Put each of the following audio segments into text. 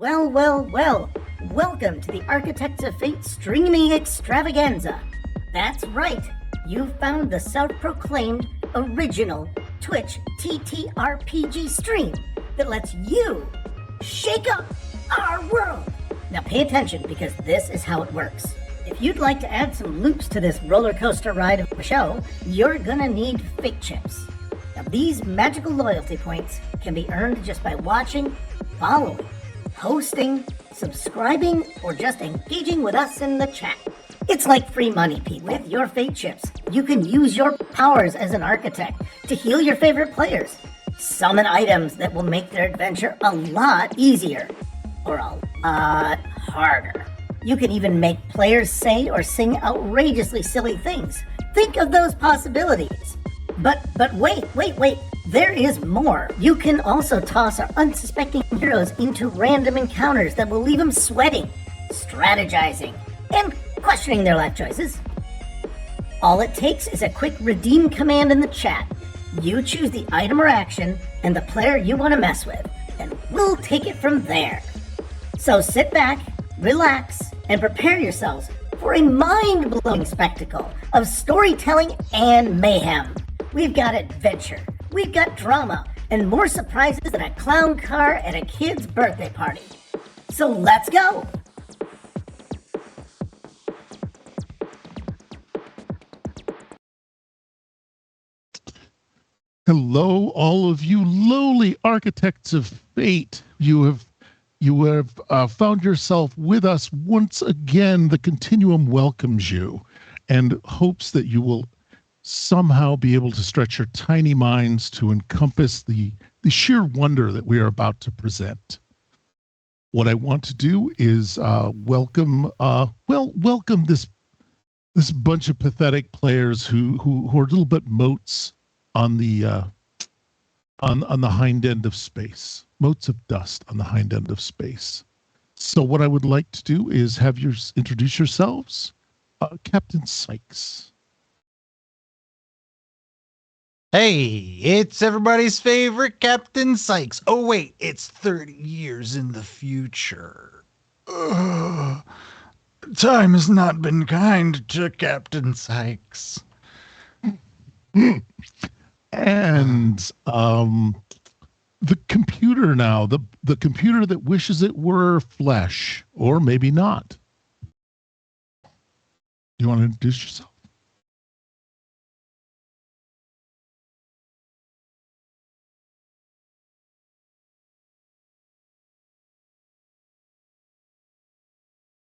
Well, well, well. Welcome to the Architects of Fate streaming extravaganza. That's right. You've found the self-proclaimed original Twitch TTRPG stream that lets you shake up our world. Now pay attention because this is how it works. If you'd like to add some loops to this roller coaster ride of a show, you're gonna need fate chips. Now these magical loyalty points can be earned just by watching, following, hosting, subscribing, or just engaging with us in the chat. It's like free money, Pete. With your fate chips, you can use your powers as an architect to heal your favorite players, summon items that will make their adventure a lot easier, or a lot harder. You can even make players say or sing outrageously silly things. Think of those possibilities. But wait. There is more. You can also toss our unsuspecting heroes into random encounters that will leave them sweating, strategizing, and questioning their life choices. All it takes is a quick redeem command in the chat. You choose the item or action and the player you want to mess with, and we'll take it from there. So sit back, relax, and prepare yourselves for a mind-blowing spectacle of storytelling and mayhem. We've got adventure, we've got drama, and more surprises than a clown car at a kid's birthday party. So let's go! Hello, all of you lowly architects of fate. You have found yourself with us once again. The Continuum welcomes you and hopes that you will somehow be able to stretch your tiny minds to encompass the sheer wonder that we are about to present. What I want to do is welcome this bunch of pathetic players who are a little bit motes on the hind end of space, motes of dust on the hind end of space. So what I would like to do is have you introduce yourselves. Captain Sykes. Hey, it's everybody's favorite Captain Sykes. Oh wait, it's 30 years in the future. Time has not been kind to Captain Sykes. And the computer now, the computer that wishes it were flesh, or maybe not. You want to introduce yourself?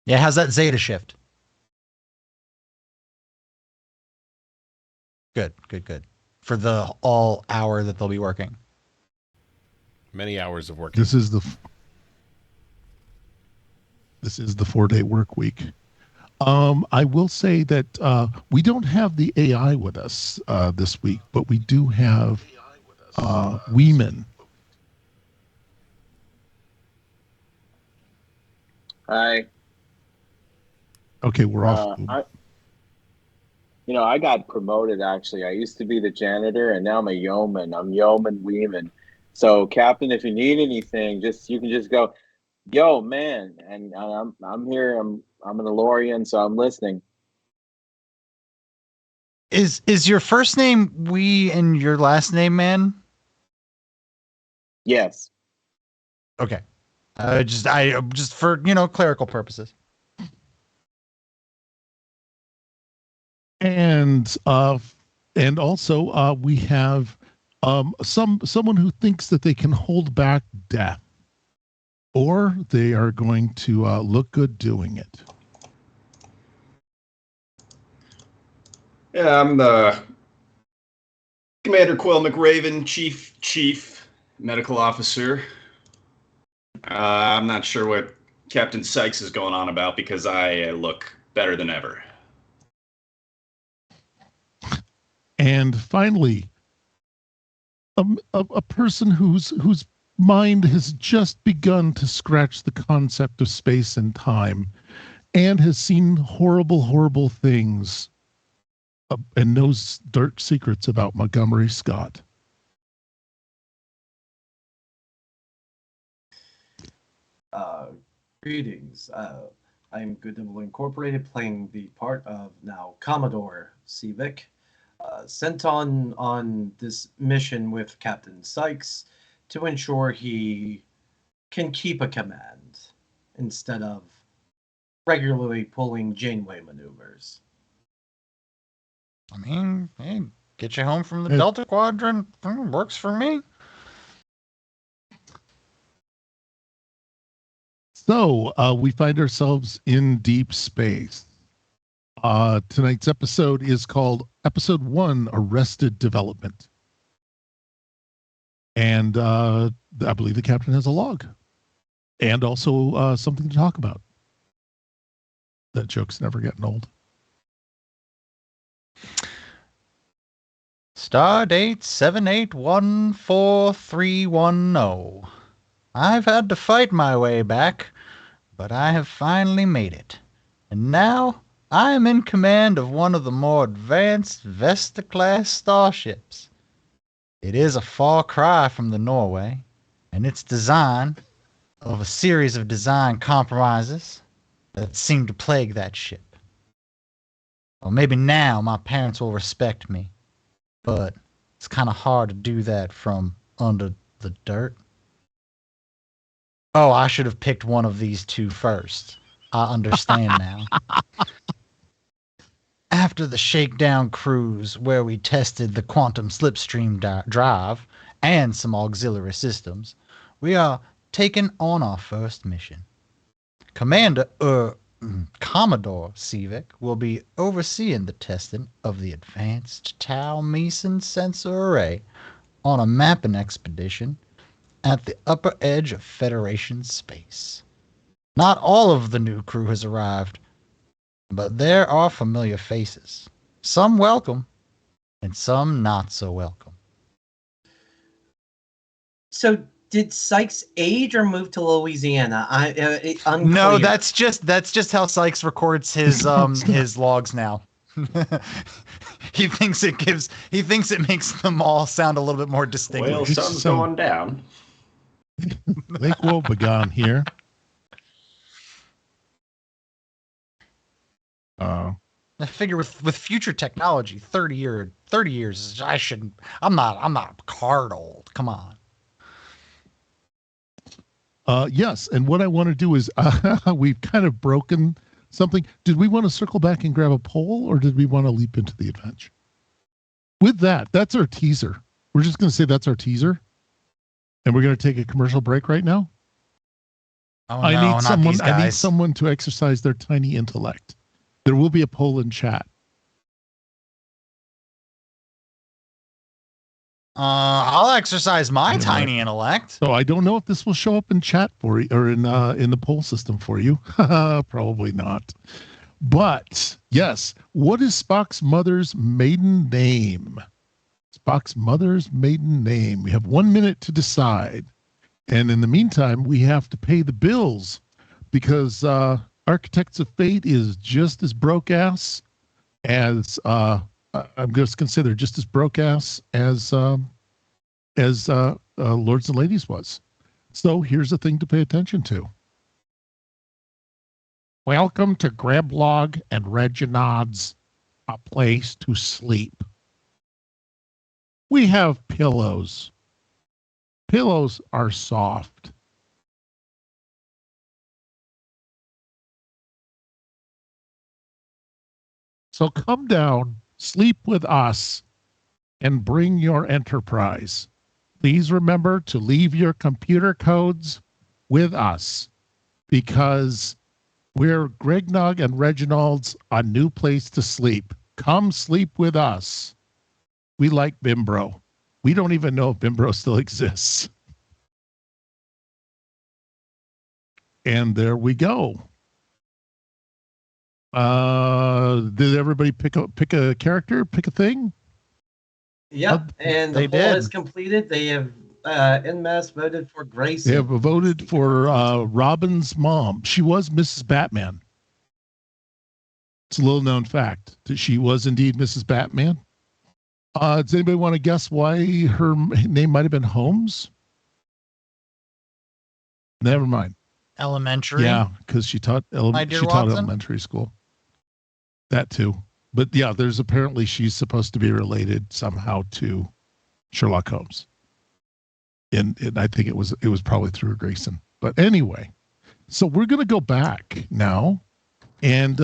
Yeah, how's that Zeta shift? Good. For the all hour that they'll be working. Many hours of working. This is the 4-day work week. I will say that we don't have the AI with us this week, but we do have Weeman. Hi. Okay, we're off. I got promoted, actually. I used to be the janitor, and now I'm a yeoman. I'm Yeoman Weeman. So, Captain, if you need anything, you can just go, yo, man. And I'm here. I'm an DeLorean, so I'm listening. Is your first name Wee and your last name Man? Yes. Okay. Just for clerical purposes. And also we have someone who thinks that they can hold back death, or they are going to look good doing it. Yeah, I'm the Commander Quill McRaven, Chief Medical Officer. I'm not sure what Captain Sykes is going on about because I look better than ever. And finally, a person whose mind has just begun to scratch the concept of space and time, and has seen horrible things, and knows dark secrets about Montgomery Scott. Uh, Greetings. I am Goodwill Incorporated, playing the part of now Commodore Sivik, sent on this mission with Captain Sykes to ensure he can keep a command instead of regularly pulling Janeway maneuvers. I mean, hey, get you home from the It- Delta Quadrant. Works for me. So we find ourselves in deep space. Tonight's episode is called Episode 1, Arrested Development. And I believe the captain has a log. And also something to talk about. That joke's never getting old. Stardate 7814310. I've had to fight my way back, but I have finally made it. And now I am in command of one of the more advanced Vesta-class starships. It is a far cry from the Norway, and its design of a series of design compromises that seem to plague that ship. Well, maybe now my parents will respect me, but it's kind of hard to do that from under the dirt. Oh, I should have picked one of these two first. I understand now. After the shakedown cruise where we tested the quantum slipstream drive and some auxiliary systems, we are taking on our first mission. Commodore Sivik will be overseeing the testing of the advanced Tau Meson sensor array on a mapping expedition at the upper edge of Federation space. Not all of the new crew has arrived, but there are familiar faces. Some welcome, and some not so welcome. So, did Sykes age or move to Louisiana? Unclear. No, that's just how Sykes records his his logs now. He thinks it makes them all sound a little bit more Well, distinguished. sun's going down. Lake Wobegon here. I figure with future technology, 30 years, I'm not card old. Come on. Yes, and what I want to do is we've kind of broken something. Did we want to circle back and grab a poll, or did we want to leap into the adventure? With that, that's our teaser. We're just going to say that's our teaser, and we're going to take a commercial break right now. Oh, I no, need not someone. these I need guys. someone to exercise their tiny intellect. There will be a poll in chat. I'll exercise my tiny intellect. So I don't know if this will show up in chat for you or in the poll system for you. Probably not. But yes, what is Spock's mother's maiden name? Spock's mother's maiden name. We have 1 minute to decide. And in the meantime, we have to pay the bills because Architects of Fate is just as broke ass as I'm just going to say they're just as broke ass as Lords and Ladies was. So here's a thing to pay attention to. Welcome to Greblog and Reginald's A Place to Sleep. We have pillows. Pillows are soft. So come down, sleep with us, and bring your enterprise. Please remember to leave your computer codes with us because we're Gregnog and Reginald's A New Place to Sleep. Come sleep with us. We like Bimbro. We don't even know if Bimbro still exists. And there we go. Did everybody pick a character, pick a thing? Yep, and They the poll did. is completed. They have en masse voted for Grace. They have voted for Robin's mom. She was Mrs. Batman. It's a little known fact that she was indeed Mrs. Batman. Does anybody want to guess why her name might have been Holmes? Never mind. Elementary. Yeah, because she taught My dear she taught Watson? elementary school. That too. But yeah, there's apparently she's supposed to be related somehow to Sherlock Holmes. And I think it was probably through Grayson. But anyway, so we're going to go back now, and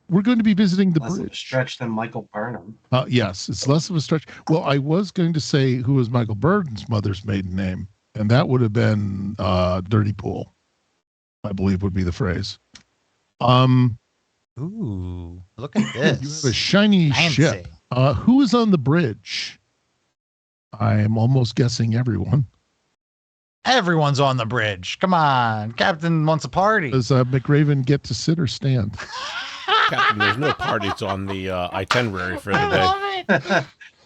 we're going to be visiting the Less of a bridge. stretch than Michael Burnham. Yes, it's less of a stretch. Well, I was going to say who was Michael Burden's mother's maiden name, and that would have been Dirty Pool, I believe would be the phrase. Ooh, look at this. You have a shiny Fancy. ship. Who is on the bridge? I am almost guessing everyone. Everyone's on the bridge. Come on. Captain wants a party. Does McRaven get to sit or stand? Captain, there's no parties on the itinerary for the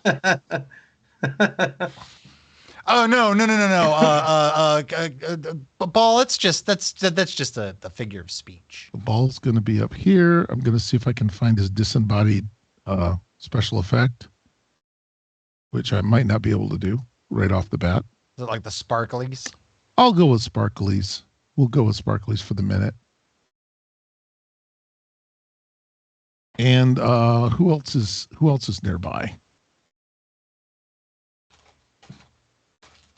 day. Oh no. Ball, that's just a figure of speech. The ball's going to be up here. I'm going to see if I can find his disembodied special effect, which I might not be able to do right off the bat. Is it like the sparklies? I'll go with sparklies. We'll go with sparklies for the minute. And who else is nearby?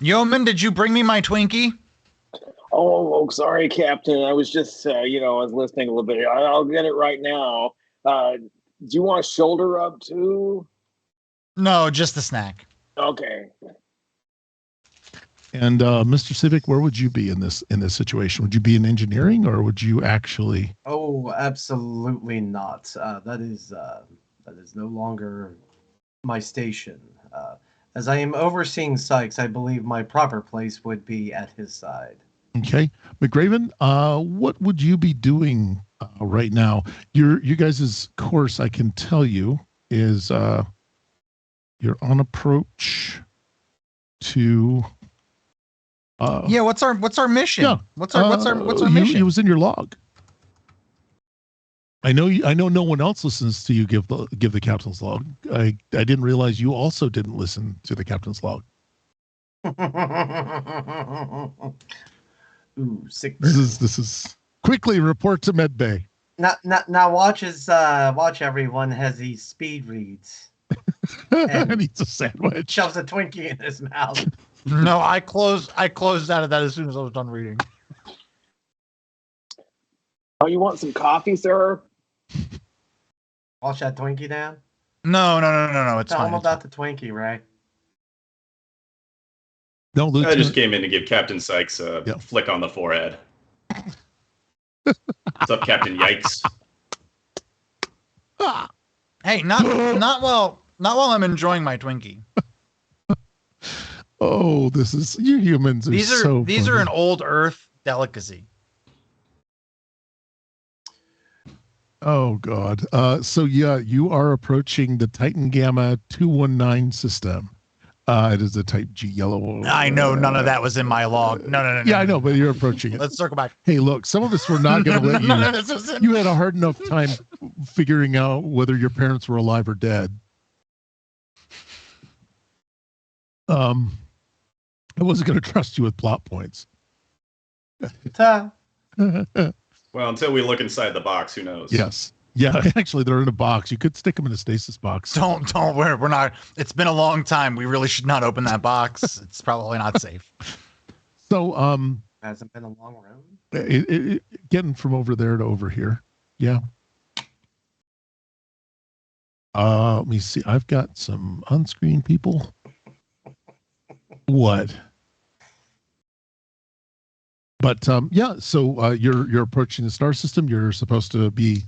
Yeoman, did you bring me my Twinkie? Oh, sorry, Captain. I was just, I was listening a little bit. I'll get it right now. Do you want a shoulder rub too? No, just the snack. Okay. And Mr. Civic, where would you be in this situation? Would you be in engineering, or would you actually? Oh, absolutely not. That is no longer my station. As I am overseeing Sykes, I believe my proper place would be at his side. Okay, McRaven, what would you be doing right now? You guys' course, I can tell you, is you're on approach to. Yeah, what's our mission? Yeah. What's our mission? It was in your log. I know no one else listens to you give the captain's log. I didn't realize you also didn't listen to the captain's log. Ooh, sick. This is quickly report to medbay. Now watch everyone as he speed reads. And eats a sandwich. Shoves a Twinkie in his mouth. No, I closed out of that as soon as I was done reading. Oh, you want some coffee, sir? Wash that Twinkie down. No. It's Tell fine. him about the Twinkie, Ray. No, Luke. I just came in to give Captain Sykes a Yep. flick on the forehead. What's up, Captain Yikes? Hey, not while I'm enjoying my Twinkie. Oh, this is you humans are These so are funny. an old Earth delicacy. Oh God. So yeah, you are approaching the Titan Gamma 219 system. It is a Type G yellow. I know none of that was in my log. No. Yeah, I know, but you're approaching it. Let's circle back. Hey, look, some of us were not going to let None you. of this was in. You had a hard enough time figuring out whether your parents were alive or dead. I wasn't going to trust you with plot points. Ta. Well, until we look inside the box, who knows? Yes. Yeah, actually, they're in a box. You could stick them in a stasis box. Don't we're not. It's been a long time. We really should not open that box. It's probably not safe. So, hasn't been a long road. Getting from over there to over here. Yeah. Let me see. I've got some on-screen people. What? But yeah, so you're approaching the star system. You're supposed to be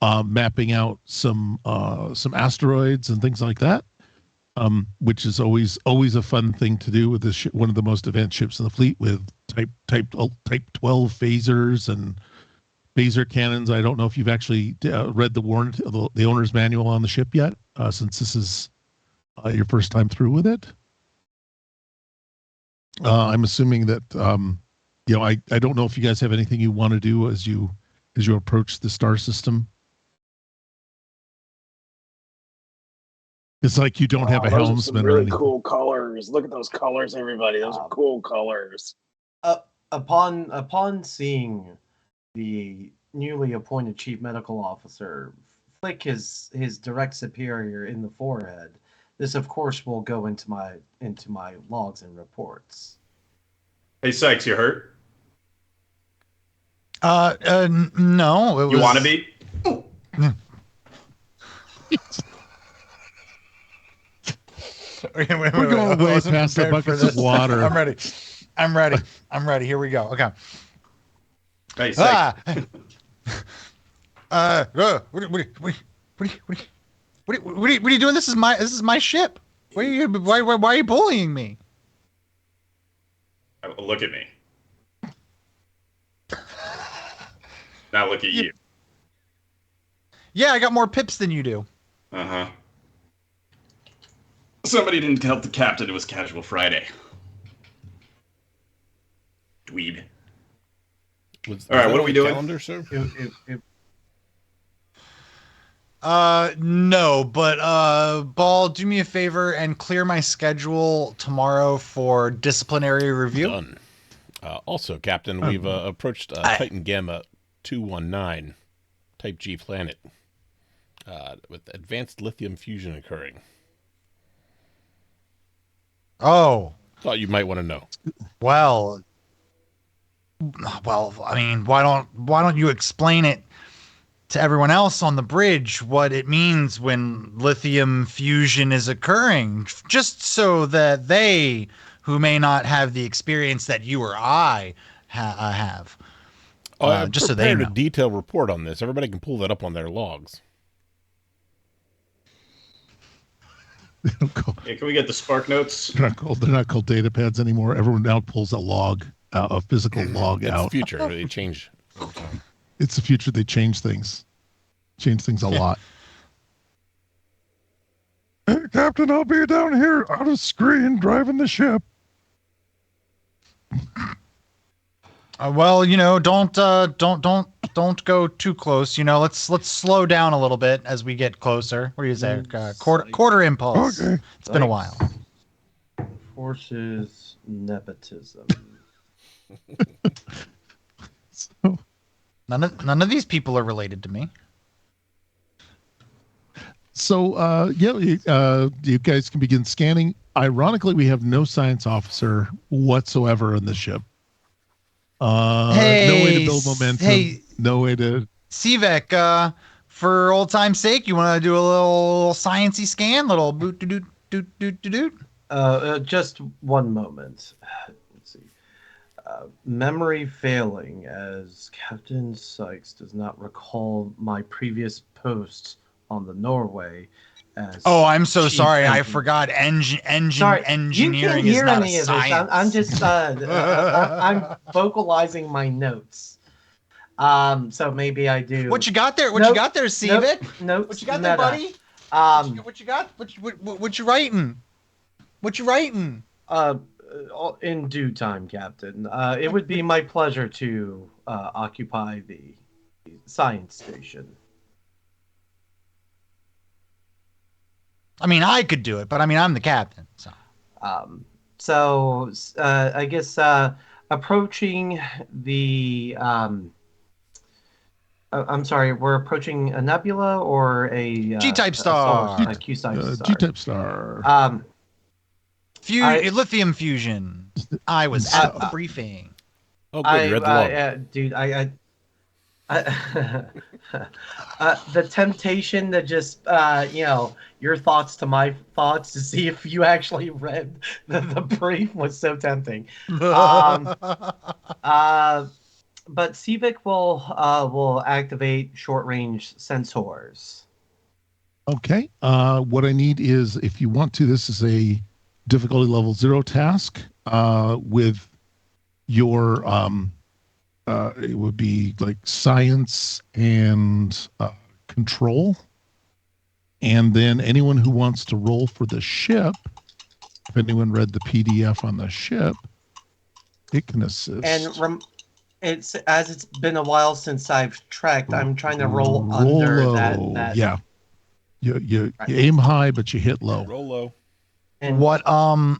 mapping out some asteroids and things like that, which is always a fun thing to do with this ship, one of the most advanced ships in the fleet, with type 12 phasers and phaser cannons. I don't know if you've actually read the owner's manual on the ship yet, since this is your first time through with it. I'm assuming that I don't know if you guys have anything you want to do as you approach the star system. It's like you don't have a Those are helmsman some or really anything. cool colors. Look at those colors, everybody. Those are cool colors. Upon seeing the newly appointed chief medical officer flick his direct superior in the forehead, this of course will go into my logs and reports. Hey, Sykes, you hurt? No, it was. You want to be? We're going way past the buckets of water. I'm ready. Here we go. Okay. Hey, Sykes. What are you doing? This is my ship. Why are you bullying me? Look at me. Now look at you. Yeah, I got more pips than you do. Uh-huh. Somebody didn't tell the captain it was Casual Friday. Dweeb. All right, what are we doing? Calendar, sir? No, but Ball, do me a favor and clear my schedule tomorrow for disciplinary review. Done. Also, Captain, we've approached Titan Gamma 219, Type G planet, with advanced lithium fusion occurring. Oh, Thought you might want to know. well, I mean, why don't you explain it to everyone else on the bridge what it means when lithium fusion is occurring, just so that they, who may not have the experience that you or I have, just so they know. I prepared a detailed report on this. Everybody can pull that up on their logs. They don't call, Hey, can we get the Spark Notes? they're not called data pads anymore. Everyone now pulls a log, a physical log It's out. future. They change over time. It's the future. They change things a lot. Hey, Captain, I'll be down here out of screen driving the ship. Well, don't go too close. Let's slow down a little bit as we get closer. What do you say? Quarter impulse. Okay. It's been a while. Forces nepotism. So, None of these people are related to me. you guys can begin scanning. Ironically, we have no science officer whatsoever on the ship. No way to build momentum. Hey, no way to. Sivek, for old time's sake, you want to do a little sciencey scan? Little boot doot doot doot doot doot. Just one moment. Let's see. Memory failing, as Captain Sykes does not recall my previous posts on the Norway. Oh, I'm so chief sorry. I engineer. forgot engineering You can't is hear not any a of this. science. I'm just I'm vocalizing my notes. So maybe I do. What you got there? What Nope, you got there, Sivek? Notes. What you got there, buddy? What you got? What you writing? What you writing? In due time, Captain. It would be my pleasure to occupy the science station. I mean, I could do it, but I mean, I'm the captain. So. I guess approaching the. I'm sorry, we're approaching a nebula or a G-type star. A Q-type star. G-type star. Lithium fusion. I was at the briefing. Oh, good. You read the log. The temptation to just, your thoughts to my thoughts to see if you actually read the brief was so tempting. But Sivek will activate short-range sensors. Okay. What I need is, if you want to, this is a difficulty level 0 task with your it would be like science and control, and then anyone who wants to roll for the ship, if anyone read the PDF on the ship, it can assist. And it's been a while since I've trekked. I'm trying to roll under low. that. Yeah, you aim high, but you hit low. Roll low. And what? And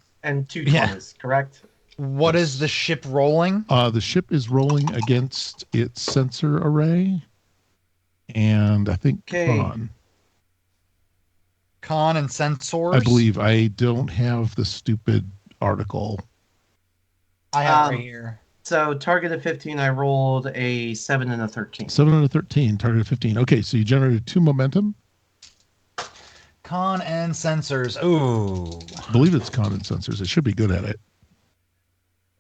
2 20s, correct? What is the ship rolling? The ship is rolling against its sensor array, and I think Okay. Con and sensors. I believe. I don't have the stupid article. I have it right here. So target of 15, I rolled a 7 and a 13. 7 and a 13, target of 15. Okay, so you generated 2 momentum. Con and sensors. Ooh. I believe it's con sensors. It should be good at it.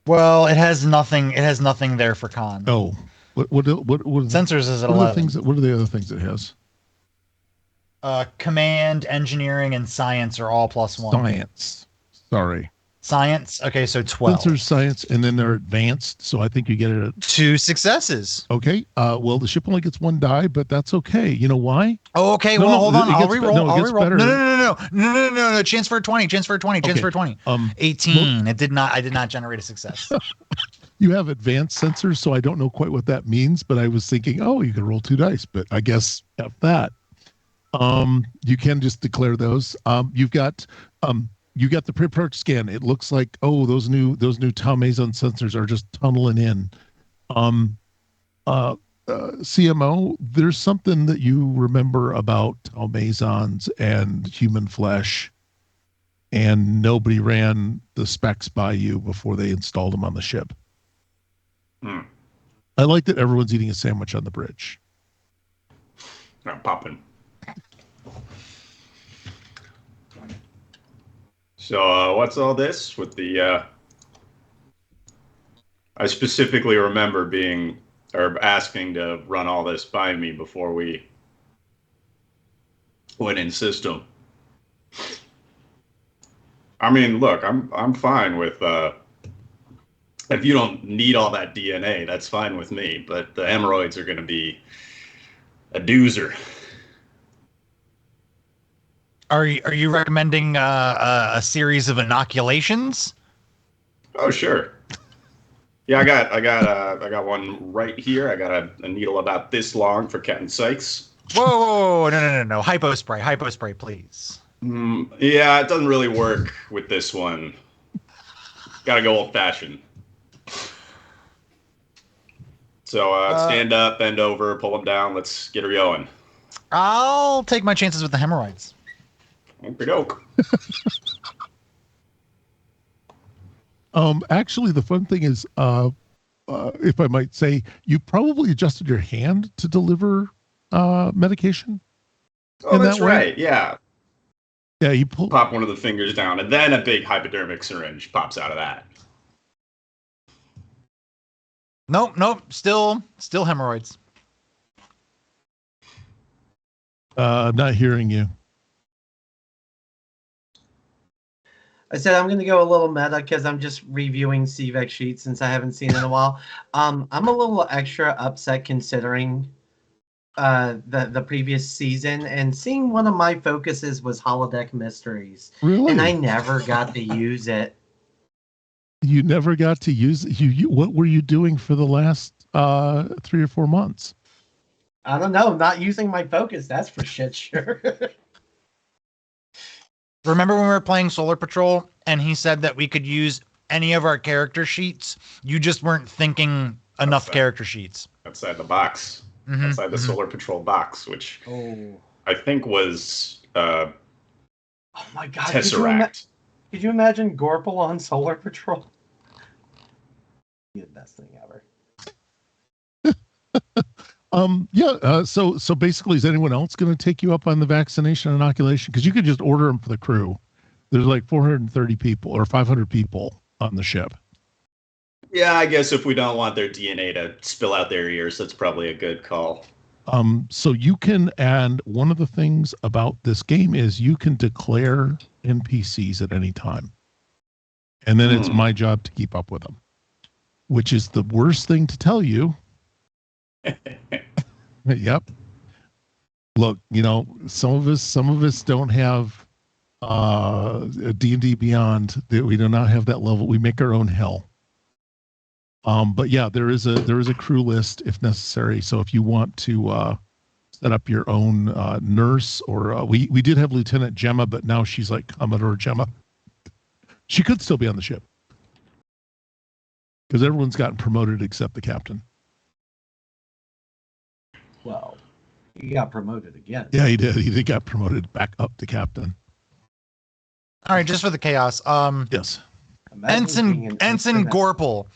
Well, it has nothing. It has nothing there for con. Oh, what Sensors is at what are 11. what are the other things it has? Command, engineering, and science are all +1. Science. Sorry. Science. Okay, so 12. Sensors, science, and then they're advanced. So I think you get it at 2 successes. okay. Well, the ship only gets 1 die, but that's okay. You know why? Oh, okay. No, Well, no, hold on. it I'll gets reroll. no, it I'll gets reroll. better. No. Chance for a 20. Chance for a 20. Chance Okay. for a 20. 18. It did not. I did not generate a success. You have advanced sensors, so I don't know quite what that means, but I was thinking, oh, you can roll 2 dice, but I guess F that. You can just declare those. You've got you got the pre-approach scan. It looks like, oh, those new Tau Maison sensors are just tunneling in. CMO, there's something that you remember about Tau Maisons and human flesh, and nobody ran the specs by you before they installed them on the ship. I like that everyone's eating a sandwich on the bridge. I'm popping. So what's all this with the? I specifically remember being or asking to run all this by me before we went in system. I mean, look, I'm fine with if you don't need all that DNA, that's fine with me. But the hemorrhoids are going to be a doozer. Are you recommending a series of inoculations? Oh, sure. Yeah, I got one right here. I got a needle about this long for Captain Sykes. Whoa, no. Hypo spray, please. Yeah, it doesn't really work with this one. Gotta go old fashioned. So stand up, bend over, pull them down. Let's get her going. I'll take my chances with the hemorrhoids. Okey-doke. Actually, the fun thing is, if I might say, you probably adjusted your hand to deliver medication. Oh, that's right. Yeah. Yeah, you pop one of the fingers down, and then a big hypodermic syringe pops out of that. Nope. Still hemorrhoids. Not hearing you. I said I'm going to go a little meta because I'm just reviewing CVEC sheets since I haven't seen it in a while. I'm a little extra upset considering the previous season and seeing one of my focuses was Holodeck Mysteries. Really? And I never got to use it. You never got to use it? You what were you doing for the last 3 or 4 months? I don't know. Not using my focus, that's for shit sure. Remember when we were playing Solar Patrol and he said that we could use any of our character sheets? You just weren't thinking enough character sheets. Outside the box. Outside the Solar Patrol box, which I think was oh my god. Tesseract. Could you imagine Gorple on Solar Patrol? Be the best thing ever. So basically, is anyone else going to take you up on the vaccination inoculation? Because you could just order them for the crew. There's like 430 people or 500 people on the ship. Yeah, I guess if we don't want their DNA to spill out their ears, that's probably a good call. So you can, and one of the things about this game is you can declare NPCs at any time. And then it's my job to keep up with them, which is the worst thing to tell you. Yep. Look, some of us don't have D&D Beyond. We do not have that level. We make our own hell. But yeah, there is a crew list if necessary. So if you want to set up your own nurse, or we did have Lieutenant Gemma, but now she's like Commodore Gemma. She could still be on the ship. Because everyone's gotten promoted except the captain. Well, he got promoted again. Yeah, he did. He got promoted back up to captain. All right, just for the chaos. Yes. Imagine Ensign Gorple,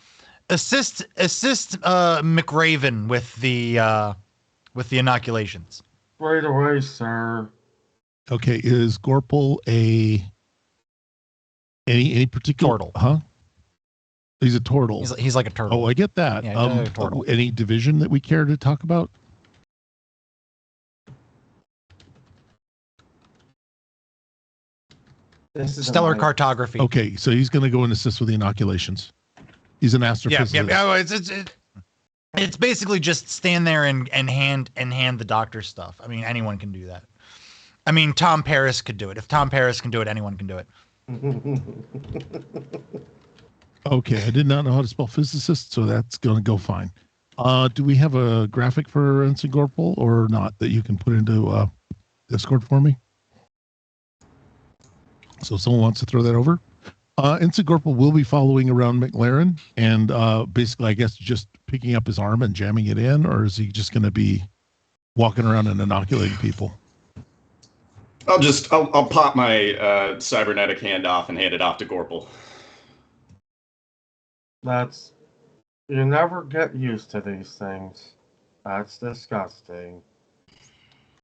assist McRaven with the inoculations. Right away, sir. Okay, is Gorple any particular Turtle? Huh? He's a turtle. He's like a turtle. Oh, I get that. Yeah, he's a turtle. Any division that we care to talk about? This is Stellar cartography. Okay, so he's going to go and assist with the inoculations. He's an astrophysicist. Yeah. It's basically just stand there and hand the doctor stuff. I mean, anyone can do that. I mean, Tom Paris could do it. If Tom Paris can do it, anyone can do it. Okay, I did not know how to spell physicist, so that's going to go fine. Do we have a graphic for Ensign Gorple or not that you can put into Discord for me? So someone wants to throw that over. Ensign Gorple will be following around McLaren and basically, I guess, just picking up his arm and jamming it in, or is he just going to be walking around and inoculating people? I'll pop my cybernetic hand off and hand it off to Gorple. You never get used to these things. That's disgusting.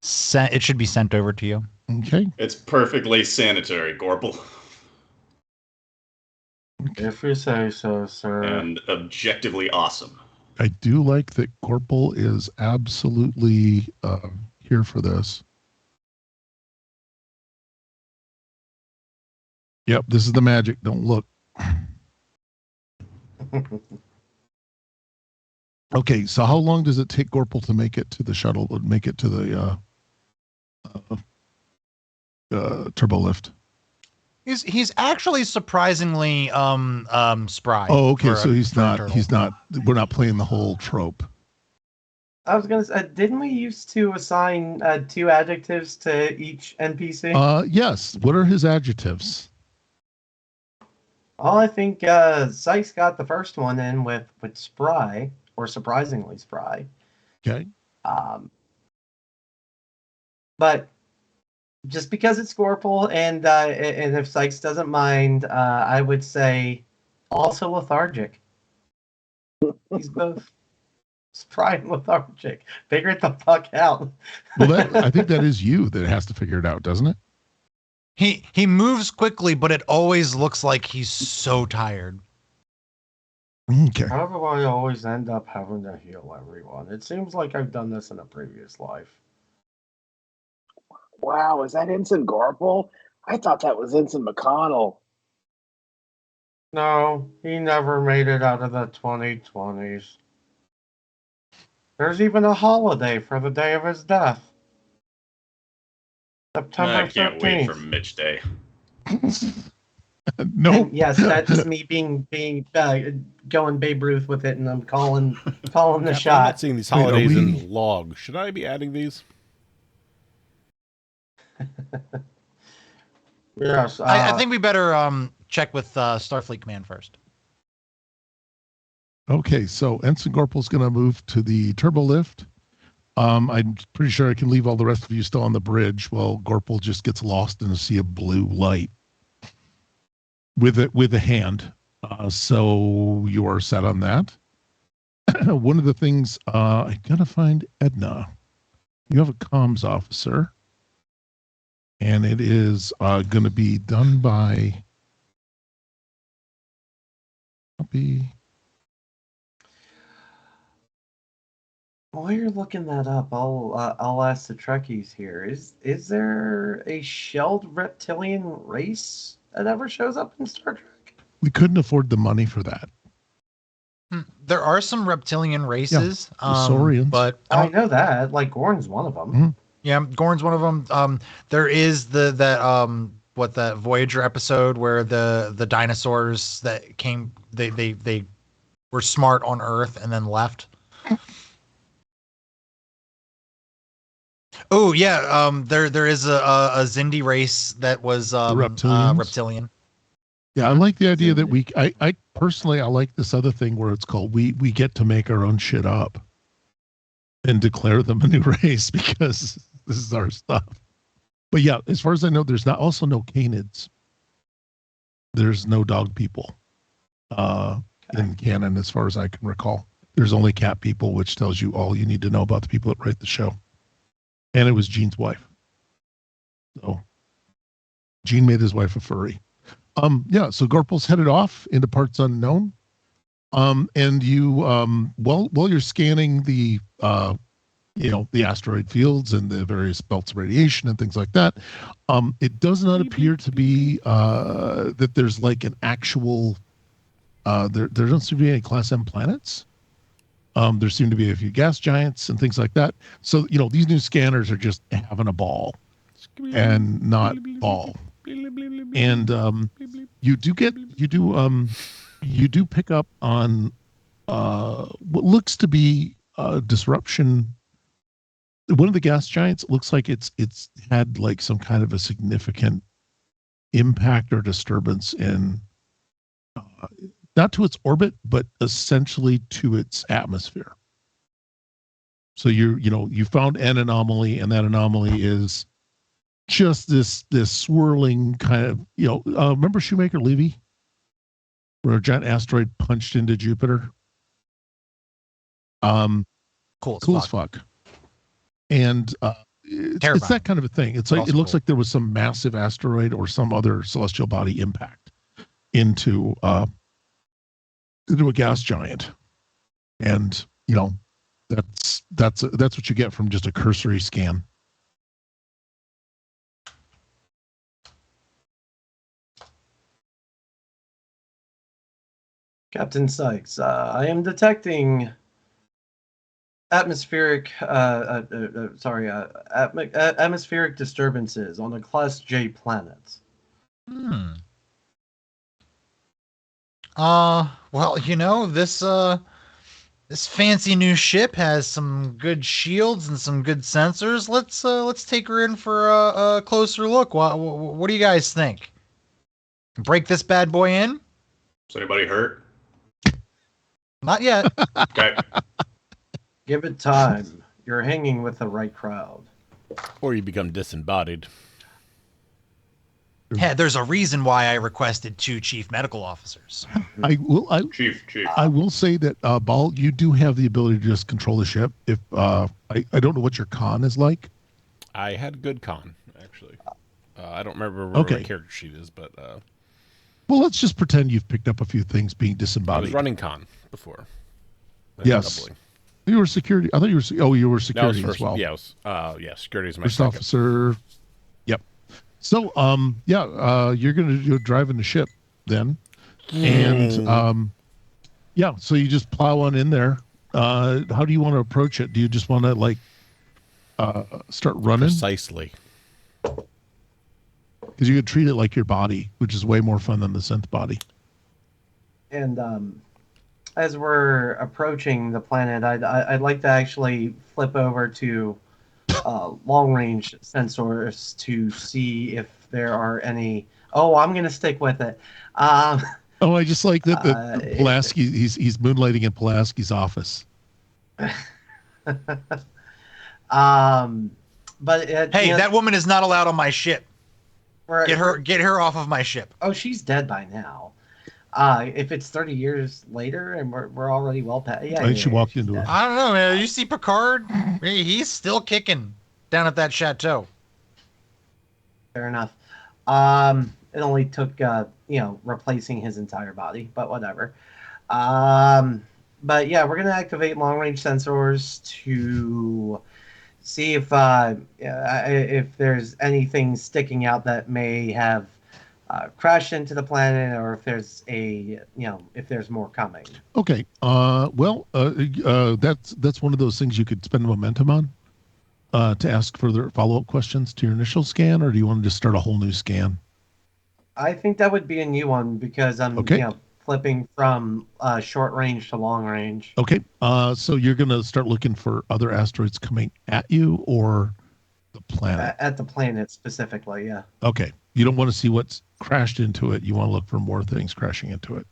It should be sent over to you. Okay. It's perfectly sanitary, Gorple. If you say so, sir. And objectively awesome. I do like that Gorple is absolutely here for this. Yep, this is the magic. Don't look. Okay, so how long does it take Gorple to make it to the shuttle, make it to the turbo lift? He's actually surprisingly spry. Oh, okay, so we're not playing the whole trope. I was gonna say, didn't we used to assign 2 adjectives to each NPC? Yes. What are his adjectives? Well, I think Sykes got the first one in with spry, or surprisingly spry. Okay. But just because it's Gorple, and if Sykes doesn't mind, I would say also lethargic. He's both spry and lethargic. Figure it the fuck out. Well, I think that is you that has to figure it out, doesn't it? He moves quickly, but it always looks like he's so tired. Okay. How do I always end up having to heal everyone? It seems like I've done this in a previous life. Wow, is that Ensign Gorple? I thought that was Ensign McConnell. No, he never made it out of the 2020s. There's even a holiday for the day of his death. September 13th. I can't wait for Mitch Day. No. And yes, that's me being going Babe Ruth with it, and I'm calling the I'm not shot. seeing these holidays in the log. Should I be adding these? Yes, I think we better check with Starfleet Command first. Okay, so Ensign Gorple's going to move to the turbo lift. I'm pretty sure I can leave all the rest of you still on the bridge while Gorple just gets lost in a sea of blue light with a hand. So you are set on that. One of the things I gotta find Edna. You have a comms officer, and it is going to be done by. Copy. While you're looking that up, I'll ask the Trekkies here. Is there a shelled reptilian race that ever shows up in Star Trek? We couldn't afford the money for that. There are some reptilian races, the Saurians. but I know that. Like Gorn's one of them. Mhm. Yeah, Gorn's one of them. There is that Voyager episode where the dinosaurs that came, they were smart on Earth and then left. Oh yeah, there is a Xindi race that was Reptilians? reptilian. Yeah, I like the idea that I personally, I like this other thing where it's called we get to make our own shit up and declare them a new race because this is our stuff. But yeah, as far as I know, there's also no canids. There's no dog people in canon, as far as I can recall. There's only cat people, which tells you all you need to know about the people that write the show. And it was Gene's wife. So Gene made his wife a furry. Yeah, so Gorpal's headed off into parts unknown. And you, while you're scanning the, the asteroid fields and the various belts of radiation and things like that, it does not appear to be that there's like an actual, there don't seem to be any Class M planets. There seem to be a few gas giants and things like that. So, these new scanners are just having a ball and not ball. And you do pick up on what looks to be disruption. One of the gas giants looks like it's had like some kind of a significant impact or disturbance in not to its orbit, but essentially to its atmosphere. So you found an anomaly, and that anomaly is just this swirling kind of, remember Shoemaker Levy, where a giant asteroid punched into Jupiter? Cool as fuck. And it's that kind of a thing. It's like, it looks like there was some massive asteroid or some other celestial body impact into a gas giant. And, that's what you get from just a cursory scan. Captain Sykes, I am detecting atmospheric disturbances on a Class J planet. Well, this fancy new ship has some good shields and some good sensors. Let's take her in for a closer look. What do you guys think? Break this bad boy in? Is anybody hurt? Not yet. Okay. Give it time. You're hanging with the right crowd. Or you become disembodied. Yeah, there's a reason why I requested 2 chief medical officers. Chief. I will say that, Ball, you do have the ability to just control the ship. If I don't know what your con is like. I had good con, actually. I don't remember where my character sheet is, but... Well, let's just pretend you've picked up a few things being disembodied. I was running con before. Yes. Doubling. You were security. I thought you were security as well. Yeah, security is my first second. Officer. Yep. So, you're going to drive in the ship then. And, so you just plow on in there. How do you want to approach it? Do you just want to, start running? Precisely. Because you could treat it like your body, which is way more fun than the synth body. And as we're approaching the planet, I'd like to actually flip over to long-range sensors to see if there are any. Oh, I'm going to stick with it. I just like that Pulaski. He's moonlighting in Pulaski's office. But that woman is not allowed on my ship. Get her off of my ship. Oh, she's dead by now. If it's 30 years later and we're already well past. Yeah, I think she walked into it. I don't know, man. You see Picard? He's still kicking down at that chateau. Fair enough. It only took replacing his entire body, but whatever. But yeah, we're gonna activate long range sensors to see if there's anything sticking out that may have crashed into the planet, or if there's if there's more coming. Okay. That's one of those things you could spend momentum on to ask further follow-up questions to your initial scan, or do you want to just start a whole new scan? I think that would be a new one because I'm flipping from short range to long range. Okay. So you're going to start looking for other asteroids coming at you, or the planet? At the planet specifically, yeah. Okay. You don't want to see what's crashed into it. You want to look for more things crashing into it.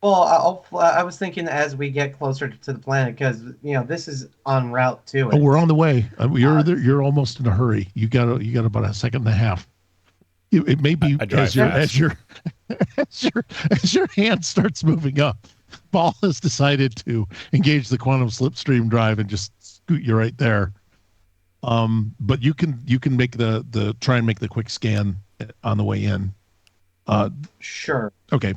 Well, I was thinking as we get closer to the planet, because this is en route to Oh, it. we're on the way. You're almost in a hurry. You got about a second and a half. It may be I drive as your hand starts moving up, Ball has decided to engage the quantum slipstream drive and just scoot you right there. But you can make the try and make the quick scan on the way in. Sure. Okay.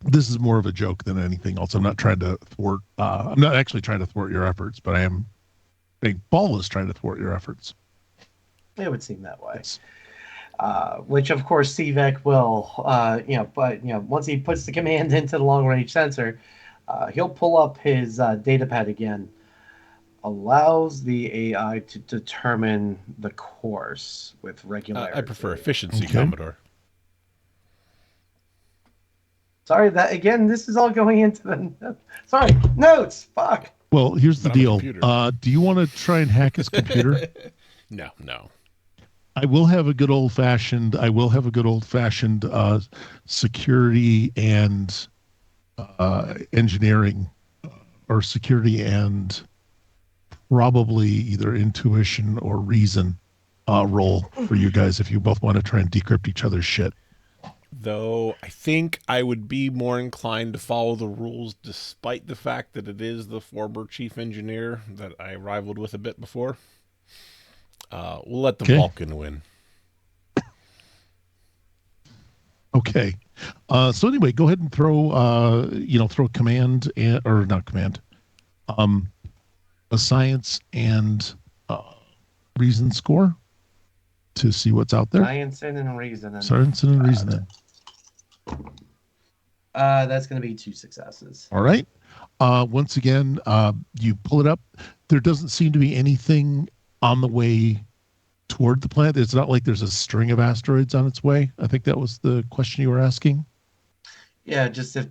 This is more of a joke than anything else. I'm not trying to thwart. I'm not actually trying to thwart your efforts, but I am. Ball is trying to thwart your efforts. It would seem that way. Yes. Which of course CVEC will, but once he puts the command into the long range sensor, he'll pull up his data pad again. Allows the AI to determine the course with regularity. I prefer efficiency, Okay. Commodore. Sorry, that again. This is all going into the. Sorry, notes. Fuck. Well, here's the Not on the deal. computer. Do you want to try and hack his computer? No. I will have a good old fashioned security and engineering, or security and probably either intuition or reason role for you guys if you both want to try and decrypt each other's shit. Though I think I would be more inclined to follow the rules, despite the fact that it is the former chief engineer that I rivaled with a bit before. We'll let the Okay. Vulcan win. Okay. So anyway, go ahead and throw command or not command, a science and reason score to see what's out there. Science and reasoning. Science and reasoning. That's going to be 2 successes. All right. Once again, you pull it up. There doesn't seem to be anything on the way toward the planet. It's not like there's a string of asteroids on its way. I think that was the question you were asking. Yeah, just if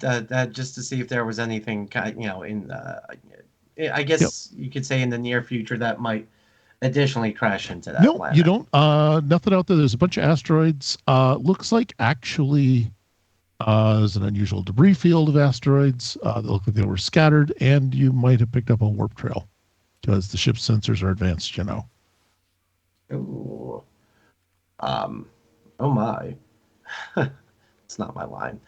just to see if there was anything, in I guess you could say in the near future that might additionally crash into that No, planet. you don't. Nothing out there. There's a bunch of asteroids. Looks like actually there's an unusual debris field of asteroids. They look like they were scattered, and you might have picked up a warp trail because the ship's sensors are advanced, Ooh. Oh my. It's not my line.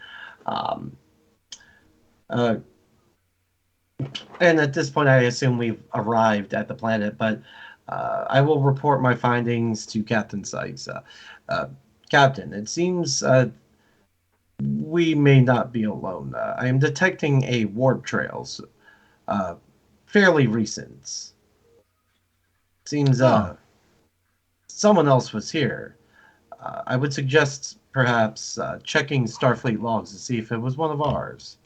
And at this point, I assume we've arrived at the planet, but I will report my findings to Captain Sykes. Captain, it seems we may not be alone. I am detecting a warp trails, fairly recent. Seems someone else was here. I would suggest perhaps checking Starfleet logs to see if it was one of ours.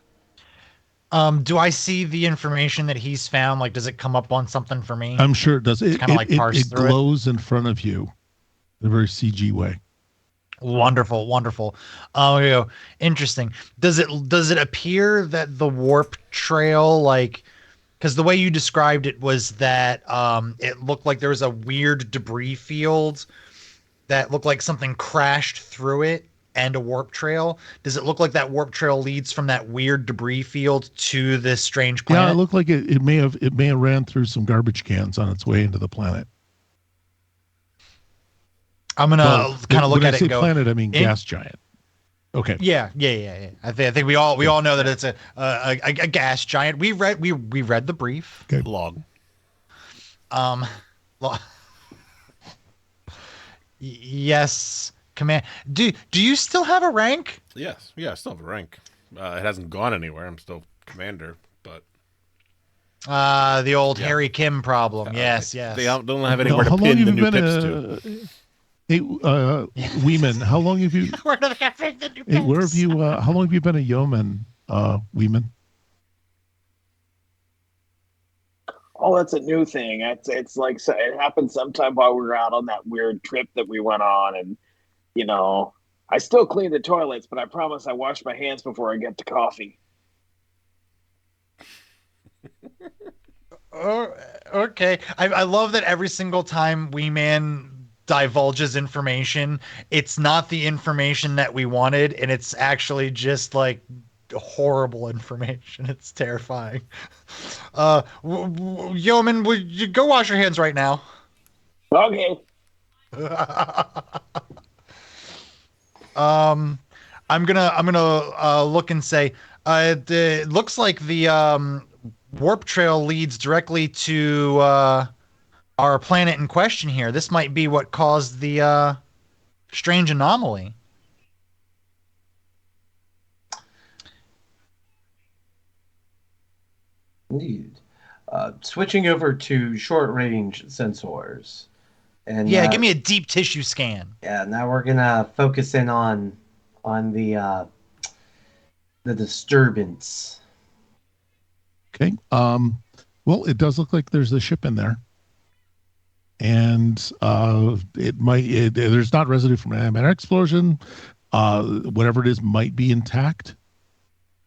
Do I see the information that he's found? Like, does it come up on something for me? I'm sure it does. It kind of like parse it through it. glows in front of you in a very CG way. Wonderful. Oh, interesting. Does it appear that the warp trail, like, because the way you described it was that it looked like there was a weird debris field that looked like something crashed through it and a warp trail. Does it look like that warp trail leads from that weird debris field to this strange planet? Yeah, it looked like it may have ran through some garbage cans on its way into the planet. I'm gonna kind of look at it and go. Planet, I mean gas giant. Okay. Yeah. I think we all know that it's a gas giant. We read the brief. Okay. Log. Yes, command. Do you still have a rank? Yes. Yeah, I still have a rank. It hasn't gone anywhere. I'm still commander, but The old Harry Kim problem. Yes. They don't have anywhere How to long pin have the you new been pips to. Hey, Weeman, how long have you? Where do they have the new Hey, where pips? have you? How long have you been a yeoman, Weeman? Oh, that's a new thing. It's like it happened sometime while we were out on that weird trip that we went on, and I still clean the toilets, but I promise I wash my hands before I get to coffee. Okay. I love that every single time Wee Man divulges information, it's not the information that we wanted, and it's actually just like horrible information. It's terrifying. Yeoman, would you go wash your hands right now? Okay. I'm gonna look and say, it looks like the warp trail leads directly to our planet in question here. This might be what caused the strange anomaly. Indeed. Switching over to short range sensors. And Yeah, give me a deep tissue scan. yeah, now we're gonna focus in on the disturbance. Okay. Well, it does look like there's a ship in there, and there's not residue from an explosion. Whatever it is might be intact.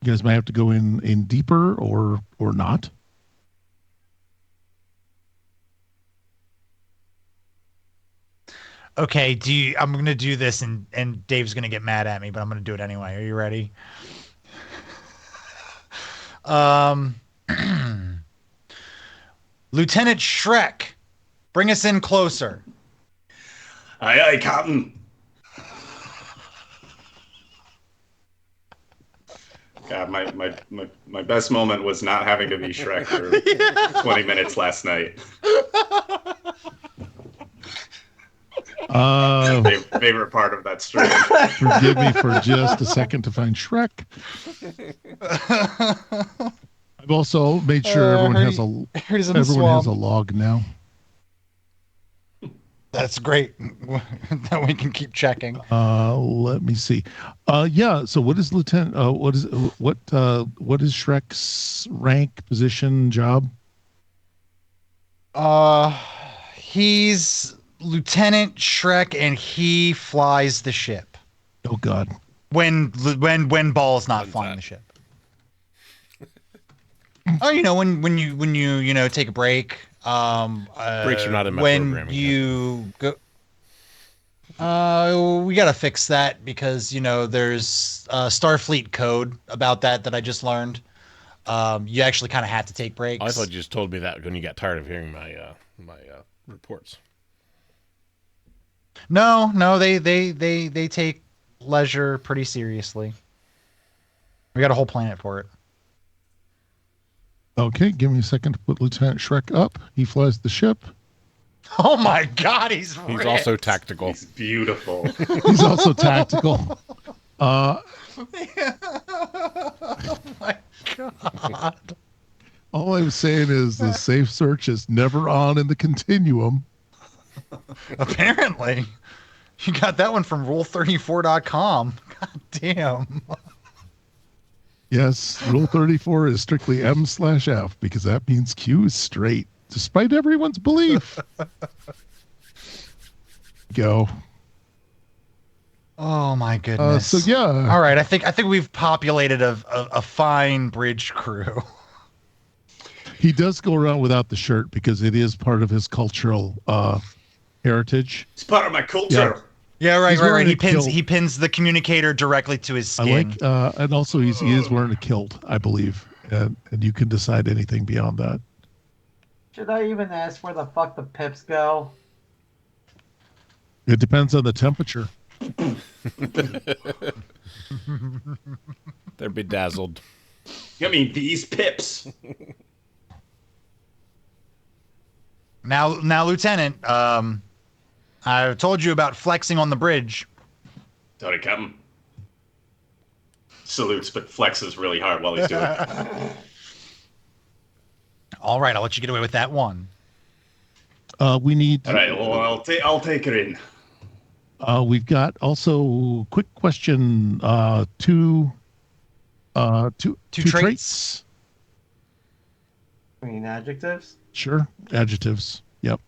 You guys might have to go in deeper or not. Okay, I'm gonna do this, and Dave's gonna get mad at me, but I'm gonna do it anyway. Are you ready? Lieutenant Shrek, bring us in closer. Aye, aye, Captain. God, my best moment was not having to be Shrek for 20 minutes last night. Favorite part of that story. Forgive me for just a second to find Shrek. I've also made sure everyone has a log now. That's great. That we can keep checking. Let me see. Yeah. So, what is Lieutenant? What is Shrek's rank, position, job? He's Lieutenant Shrek, and he flies the ship. Oh God. When Ball's not flying the ship. Oh, when you take a break. Breaks are not in my when programming. You go. We gotta fix that because there's Starfleet code about that I just learned. You actually kind of have to take breaks. I thought you just told me that when you got tired of hearing my reports. No, they take leisure pretty seriously. We got a whole planet for it. Okay, give me a second to put Lieutenant Shrek up. He flies the ship. Oh my God, he's also tactical. He's beautiful. He's also tactical. Oh my God. All I'm saying is the safe search is never on in the continuum. Apparently. You got that one from rule34.com. God damn. Yes, Rule 34 is strictly M/F because that means Q is straight, despite everyone's belief. Go. Oh my goodness. So yeah. All right, I think we've populated a fine bridge crew. He does go around without the shirt because it is part of his cultural heritage. It's part of my culture. Yeah, right. He He pins the communicator directly to his skin. I like, and also he is wearing a kilt, I believe, and you can decide anything beyond that. Should I even ask where the fuck the pips go? It depends on the temperature. They're bedazzled. You mean these pips? Now, Lieutenant, I told you about flexing on the bridge. Sorry, Captain. Salutes, but flexes really hard while he's doing it. All right, I'll let you get away with that one. We need. All right, well, I'll take her in. We've got also quick question. Two traits. I mean adjectives? Sure, adjectives. Yep.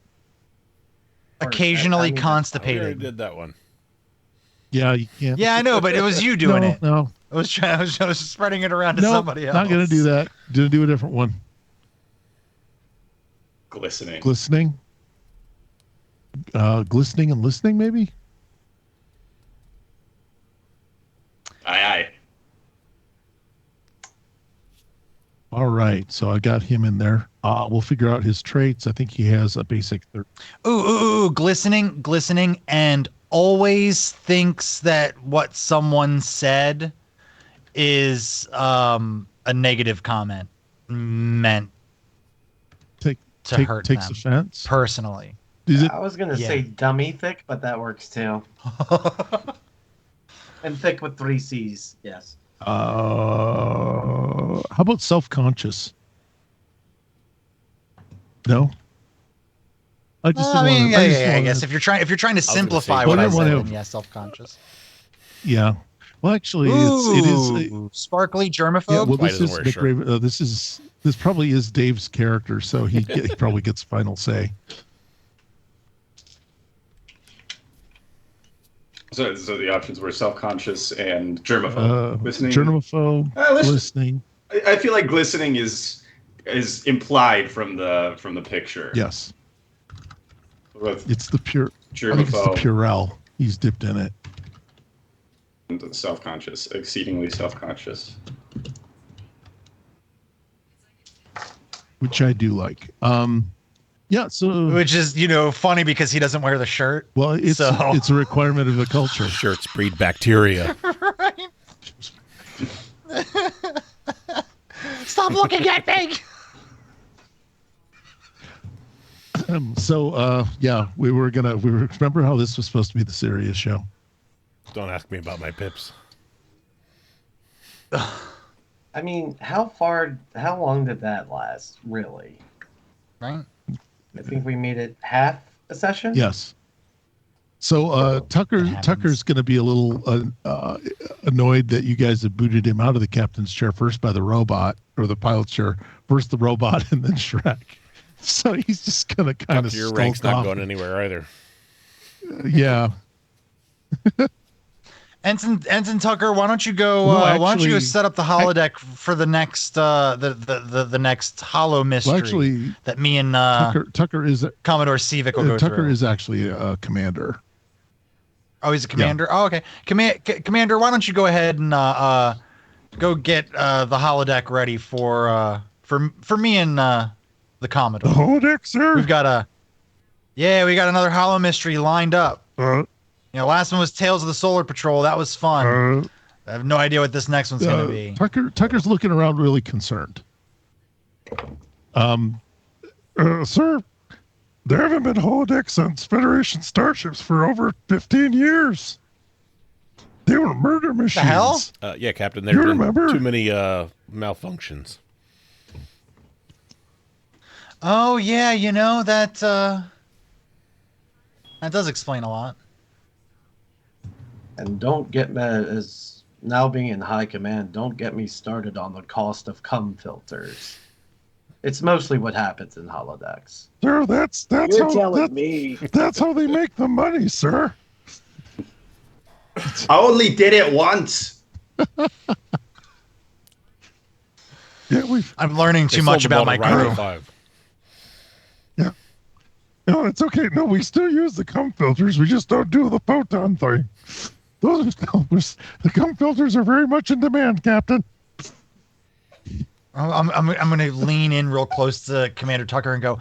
Occasionally We constipated. already did that one. Yeah, you can't. Yeah, I know, but it was you doing it. No, I was spreading it around to somebody else. Not gonna do that. Gonna do a different one. Glistening. Glistening. Glistening and listening, maybe. Aye, aye. All right, so I got him in there. We'll figure out his traits. I think he has a basic. Ooh, glistening, and always thinks that what someone said is a negative comment meant to hurt takes them offense. personally. Is it? I was gonna Yeah. say dummy thick, but that works too. And thick with 3 C's. Yes. How about self-conscious? No. I just I didn't mean, wanna- I guess if you're trying to simplify say, what I well, said, you then yeah, self-conscious. Yeah. Well, actually, it is. Sparkly germaphobe. Yeah. Well, Why this doesn't is wear a shirt? McRaven. This probably is Dave's character, so he probably gets final say. So the options were self-conscious and germaphobe. Listening. Germaphobe, listening. I feel like glistening is implied from the picture. Yes. With It's the pure. I think it's the germaphobe Purell. He's dipped in it. and self-conscious, exceedingly self-conscious. Which I do like. Yeah. So. Which is, funny because he doesn't wear the shirt. Well, it's a requirement of the culture. Shirts breed bacteria. Right. Stop looking at me. Yeah, we were remember how this was supposed to be the serious show. Don't ask me about my pips. I mean, how long did that last, really? Right. I think we made it half a session? Yes. So Tucker's going to be a little annoyed that you guys have booted him out of the captain's chair first by the robot, or the pilot's chair, first the robot and then Shrek. So he's just going to kind of Your skulk rank's not off. going anywhere either. Yeah. Ensign Tucker, why don't you go? No, why don't you actually, go set up the holodeck for the next the next hollow mystery Well, actually, that me and Tucker is Commodore Civic will go Tucker through. is actually a commander. Oh, he's a commander. Oh, okay. Commander, why don't you go ahead and go get the holodeck ready for me and the Commodore. The holodeck, sir. We got another hollow mystery lined up. Last one was Tales of the Solar Patrol. That was fun. I have no idea what this next one's going to be. Tucker's looking around really concerned. Sir, there haven't been holodecks on Federation starships for over 15 years. They were murder machines. The hell? Yeah, Captain. There have been remember? too many malfunctions. Oh yeah, that does explain a lot. And don't get me, as now being in high command, don't get me started on the cost of cum filters. It's mostly what happens in holodecks. Sir, that's You're telling me. That's how they make the money, sir. I only did it once. Yeah, I'm learning They too sold much them about all my to Rhino crew. 5. No, it's okay. No, we still use the cum filters. We just don't do the photon thing. Those are filters. The cum filters are very much in demand, Captain. I'm going to lean in real close to Commander Tucker and go,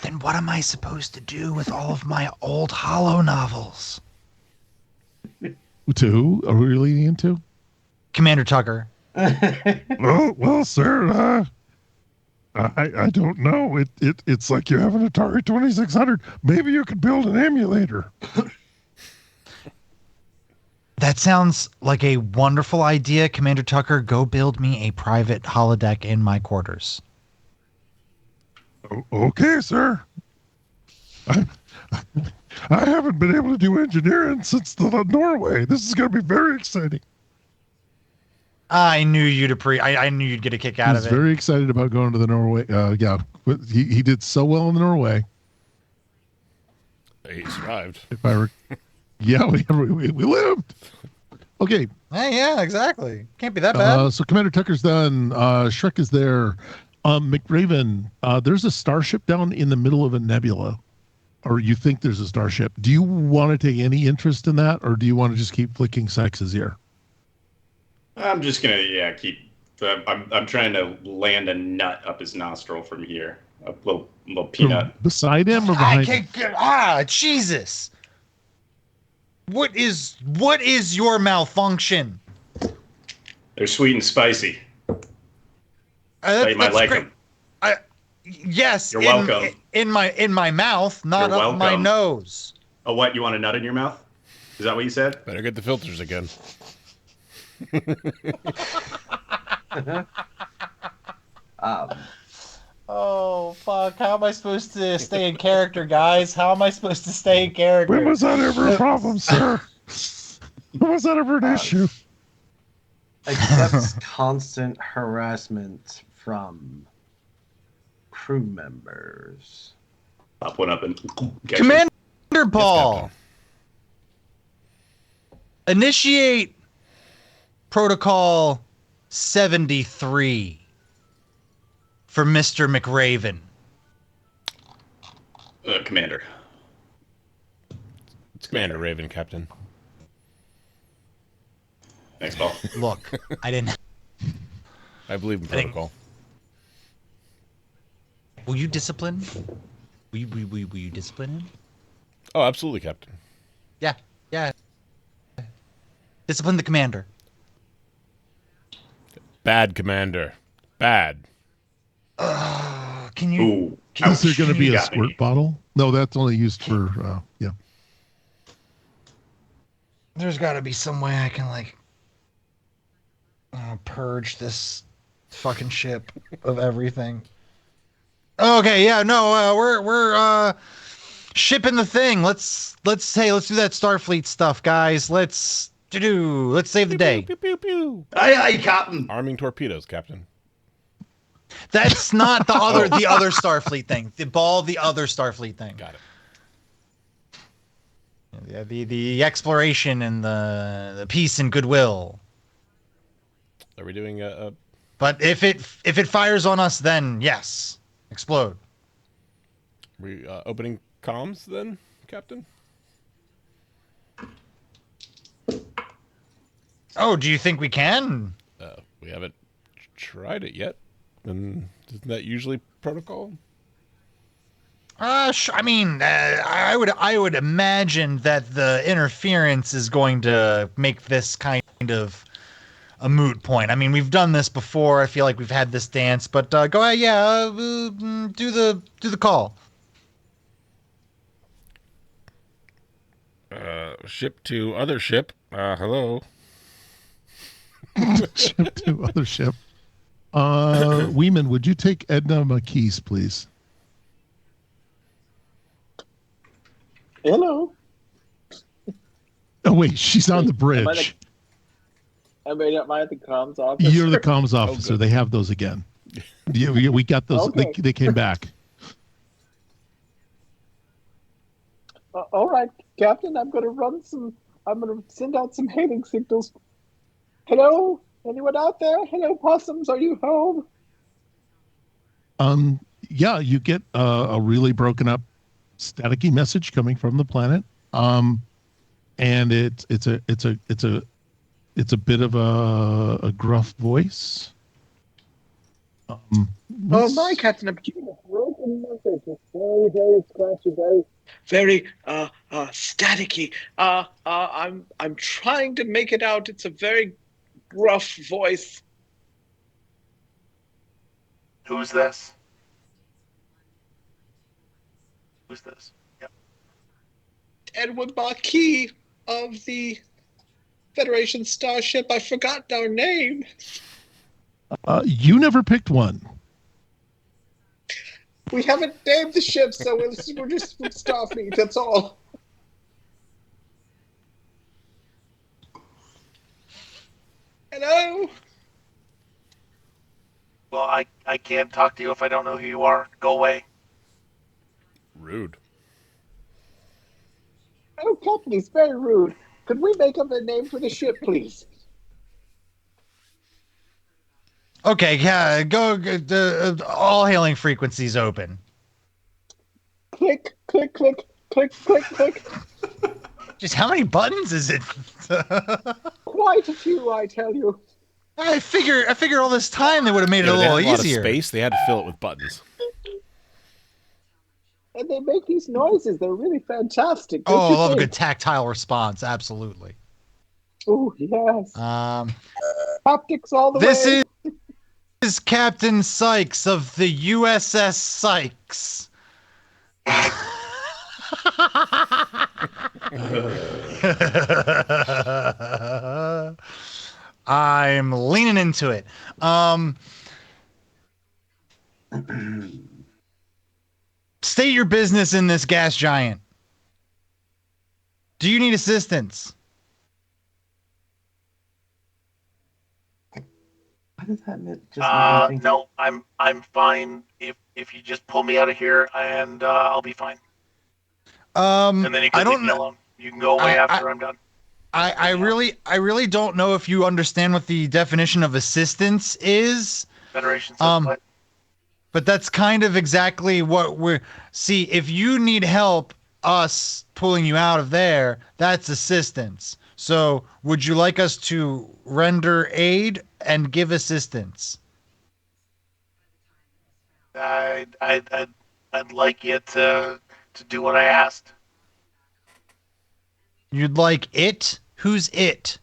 then what am I supposed to do with all of my old Hollow novels? To who are we leading into? Commander Tucker. Well, sir, I don't know. It's like you have an Atari 2600. Maybe you could build an emulator. That sounds like a wonderful idea, Commander Tucker. Go build me a private holodeck in my quarters. Okay, sir. I haven't been able to do engineering since the Norway. This is going to be very exciting. I knew you'd I knew you'd get a kick out He's of it. very excited about going to the Norway. Yeah, he did so well in the Norway. He survived. Yeah, we lived. Okay. Hey, yeah, exactly. Can't be that bad. So Commander Tucker's done. Shrek is there. McRaven, there's a starship down in the middle of a nebula. Or you think there's a starship. Do you want to take any interest in that? Or do you want to just keep flicking Sykes' ear? I'm just gonna keep So I'm trying to land a nut up his nostril from here. A little peanut. Beside him or I behind him? can't. Jesus! What is your malfunction? They're sweet and spicy. Thought you might like them. Yes. You're welcome. In my mouth, not You're up my welcome. nose. Oh, what? You want a nut in your mouth? Is that what you said? Better get the filters again. Oh fuck! How am I supposed to stay in character, guys? How am I supposed to stay in character? When was that ever a problem, sir? When was that ever an issue? Accepts constant harassment from crew members. Pop one up and get Commander Paul, Captain. initiate Protocol 73 for Mr. McRaven. Commander. It's Commander Raven, Captain. Thanks, Paul. Look, I didn't. I believe in think- protocol. Will you discipline? Will you discipline him? Oh, absolutely, Captain. Yeah. Discipline the commander. Bad Commander. Bad. Can you? Ooh. Is there ouch. going to be You a got squirt me. bottle? No, that's only used for, yeah. There's got to be some way I can purge this fucking ship of everything. Okay, yeah, no, we're shipping the thing. Let's do that Starfleet stuff, guys. Let's save the day. Pew, pew, pew, pew. Aye, aye, Captain. Arming torpedoes, Captain. That's not the other Starfleet thing. The other Starfleet thing. Got it. Yeah, the exploration and the peace and goodwill. Are we doing a But if it fires on us, then yes, explode. we opening comms then, Captain? Oh, do you think we can? We haven't tried it yet. And isn't that usually protocol? I would imagine that the interference is going to make this kind of a moot point. I mean, we've done this before. I feel like we've had this dance, but go ahead, do the call. Ship to other ship. Hello. Ship to other ship. Weeman, would you take Edna McKees, please? Hello. Oh, wait, she's on the bridge. Am I at the comms office? You're the comms Oh, officer. good. They have those again. Yeah, we got those. Okay. They came back. All right, Captain. I'm going to send out some hailing signals. Hello? Anyone out there? Hello, possums. Are you home? Yeah, you get a really broken up staticky message coming from the planet. And it's a bit of a gruff voice. Oh my, Captain! I'm getting a broken message. It's very, very scratchy, very staticky. I'm trying to make it out. It's a very gruff voice. Who's this? Who's this? Yep. Edward Marquis of the Federation Starship. I forgot our name. You never picked one. We haven't named the ship, so we're just with Starfleet. That's all. Hello. Well, I can't talk to you if I don't know who you are. Go away. Rude. Oh, Captain, he's very rude. Could we make up a name for the ship, please? Okay, yeah, go. All hailing frequencies open. Click, click, click, click, click, click. Just how many buttons is it? Quite a few, I tell you. I figure all this time they would have made it Yeah, a but they had little a lot of easier. space. They had to fill it with buttons. And they make these noises. They're really fantastic. Don't Oh, you I love a think? good tactile response. Absolutely. Oh, yes. Um, Haptics all the this way. is Captain Sykes of the USS Sykes. I'm leaning into it. State your business in this gas giant. Do you need assistance? Why did that just make me think? No, I'm fine. If you just pull me out of here, and I'll be fine. And then you I can leave don't me know. alone. You can go away after I'm done. I really don't know if you understand what the definition of assistance is. Federation says what? But that's kind of exactly what see, if you need help us pulling you out of there, that's assistance. So would you like us to render aid and give assistance? I'd like you to do what I asked. You'd like it? Who's it?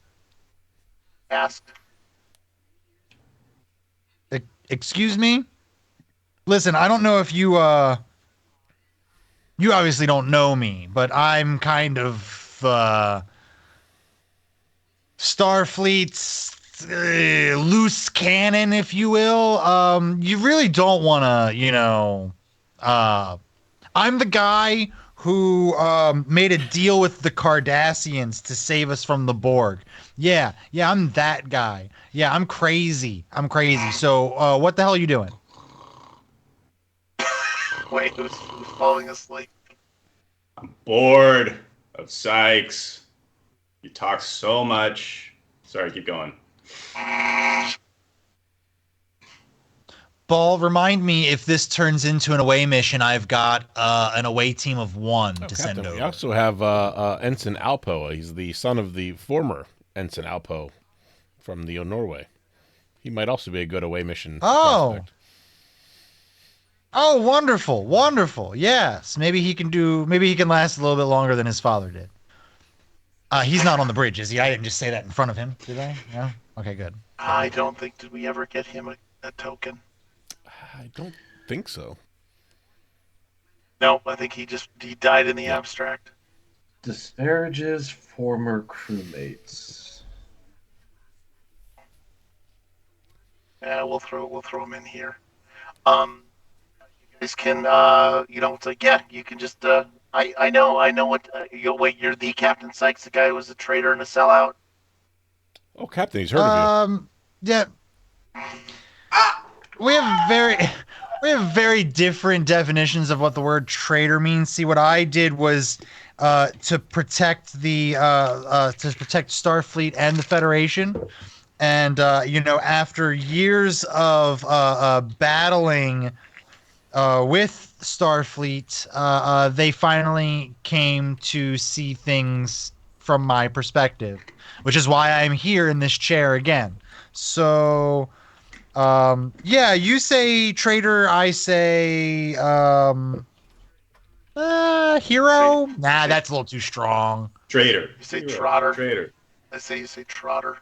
Asked. Excuse me? Listen, I don't know if you you obviously don't know me, but I'm kind of Starfleet's loose cannon, if you will. You really don't want to, I'm the guy who made a deal with the Cardassians to save us from the Borg. Yeah, I'm that guy. Yeah, I'm crazy. So, what the hell are you doing? Wait, who's falling asleep? Bored of Sykes. You talk so much. Sorry, keep going. Ball, remind me if this turns into an away mission. I've got an away team of one to send Captain, over. we also have Ensign Alpo. He's the son of the former Ensign Alpo from the Norway. He might also be a good away mission prospect. Oh, wonderful. Yes, maybe he can last a little bit longer than his father did. He's not on the bridge, is he? I didn't just say that in front of him, did I? No? Okay, good. I don't think did we ever get him a token. I don't think so. No, I think he died in the abstract. Disparages former crewmates. Yeah, we'll throw him in here. You guys can it's like, yeah, you can just I know what wait, you're the Captain Sykes, the guy who was a traitor and a sellout. Oh, Captain, he's heard of you. Yeah. We have very different definitions of what the word traitor means. See, what I did was to protect Starfleet and the Federation. And after years of battling with Starfleet, they finally came to see things from my perspective, which is why I'm here in this chair again. So, you say traitor, I say hero. That's a little too strong. Traitor. You say trotter. Traitor. I say you say trotter.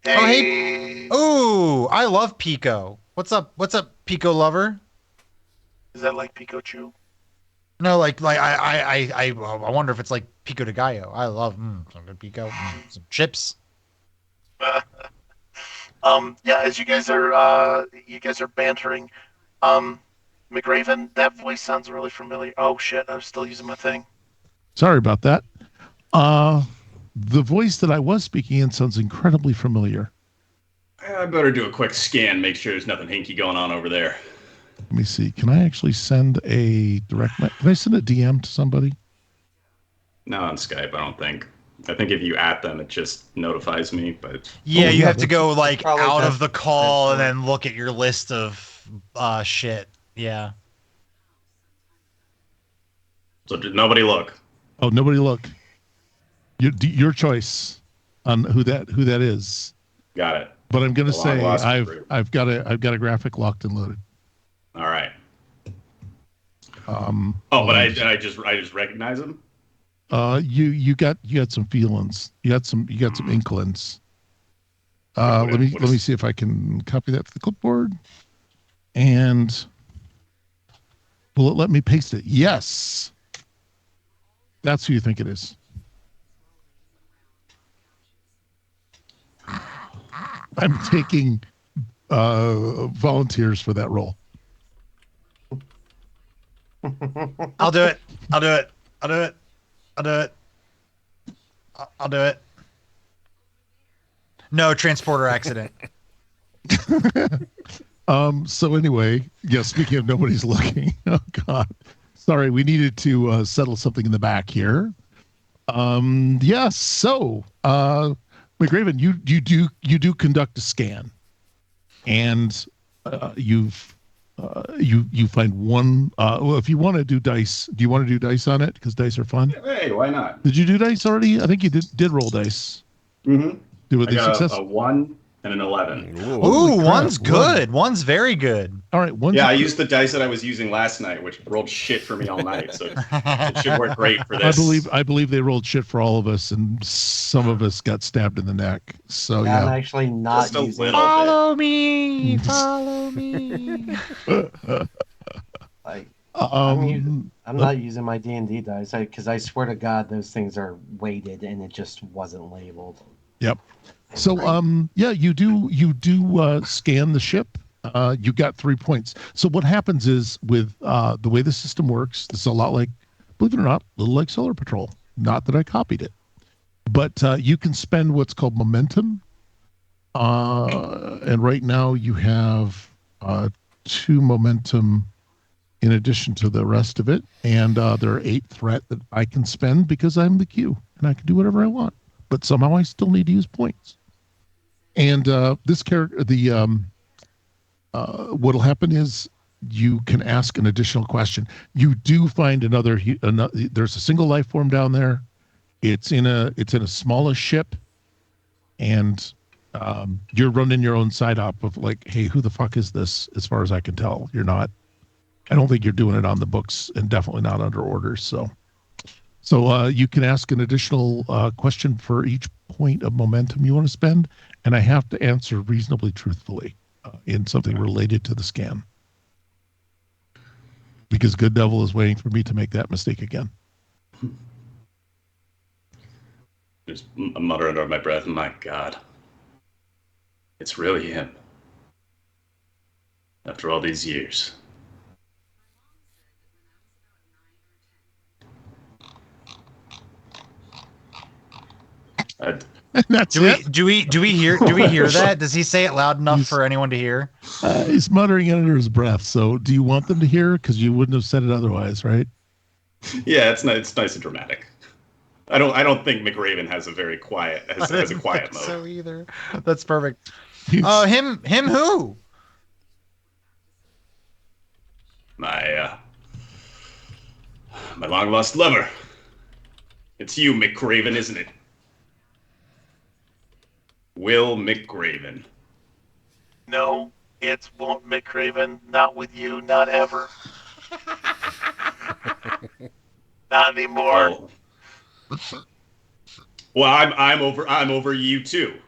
Oh, hey. Ooh, I love Pico. What's up, Pico lover? Is that like Pikachu? No, I wonder if it's like Pico de Gallo. I love some good Pico. Some chips. As you guys are bantering, McRaven, that voice sounds really familiar. Oh shit, I'm still using my thing. Sorry about that. The voice that I was speaking in sounds incredibly familiar. I better do a quick scan, make sure there's nothing hinky going on over there. Let me see. Can I actually send a can I send a DM to somebody? No, on Skype, I don't think. I think if you at them, it just notifies me. But you have to go out best. of the call and then look at your list of shit. Yeah. So did nobody look? Oh, nobody look. Your choice. on who that is. Got it. But I'm going to The long say lost I've got a graphic locked and loaded. All right. But I just recognize him. You got some feelings. You got some inklings. Let me see if I can copy that to the clipboard. And will it let me paste it? Yes. That's who you think it is. I'm taking volunteers for that role. I'll do it. I'll do it. I'll do it. I'll do it. I'll do it. No transporter accident. So anyway, yeah, speaking of nobody's looking. Oh God. Sorry, we needed to settle something in the back here. Yes, so McRaven, you do conduct a scan. And you find one. Well, if you want to do dice, do you want to do dice on it? Because dice are fun. Hey, why not? Did you do dice already? I think you did roll dice. Mm-hmm. Were they successful? A 1 and an 11. Ooh, one's good. One's very good. All right, one's I used the dice that I was using last night, which rolled shit for me all night. So it should work great for this. I believe they rolled shit for all of us, and some of us got stabbed in the neck. So I'm actually not Just a using. little Follow me. Follow me. Like, I'm not using my D&D dice because I swear to God those things are weighted and it just wasn't labeled. Yep. So you do scan the ship. You got 3 points. So what happens is with the way the system works, this is a lot like, believe it or not, a little like Solar Patrol. Not that I copied it, but you can spend what's called momentum. And right now you have 2 momentum in addition to the rest of it. And there are 8 threat that I can spend because I'm the Q and I can do whatever I want. But somehow I still need to use points. And this character, what'll happen is you can ask an additional question. You do find another. There's a single life form down there. It's in a smallish ship, and you're running your own side op of like, hey, who the fuck is this? As far as I can tell, you're not. I don't think you're doing it on the books, and definitely not under orders. So you can ask an additional question for each point of momentum you want to spend, and I have to answer reasonably truthfully in something related to the scan. Because Good Devil is waiting for me to make that mistake again. Just mutter under my breath, my God. It's really him. After all these years. That's it. Do we hear that? Does he say it loud enough for anyone to hear? He's muttering it under his breath. So do you want them to hear? Because you wouldn't have said it otherwise, right? Yeah, it's nice and dramatic. I don't think McRaven has a very quiet has a quiet mode. So either. That's perfect. Him who? My long lost lover. It's you, McRaven, isn't it? Will McRaven. No, it's won't McRaven. Not with you. Not ever. Not anymore. Well, I'm over you too.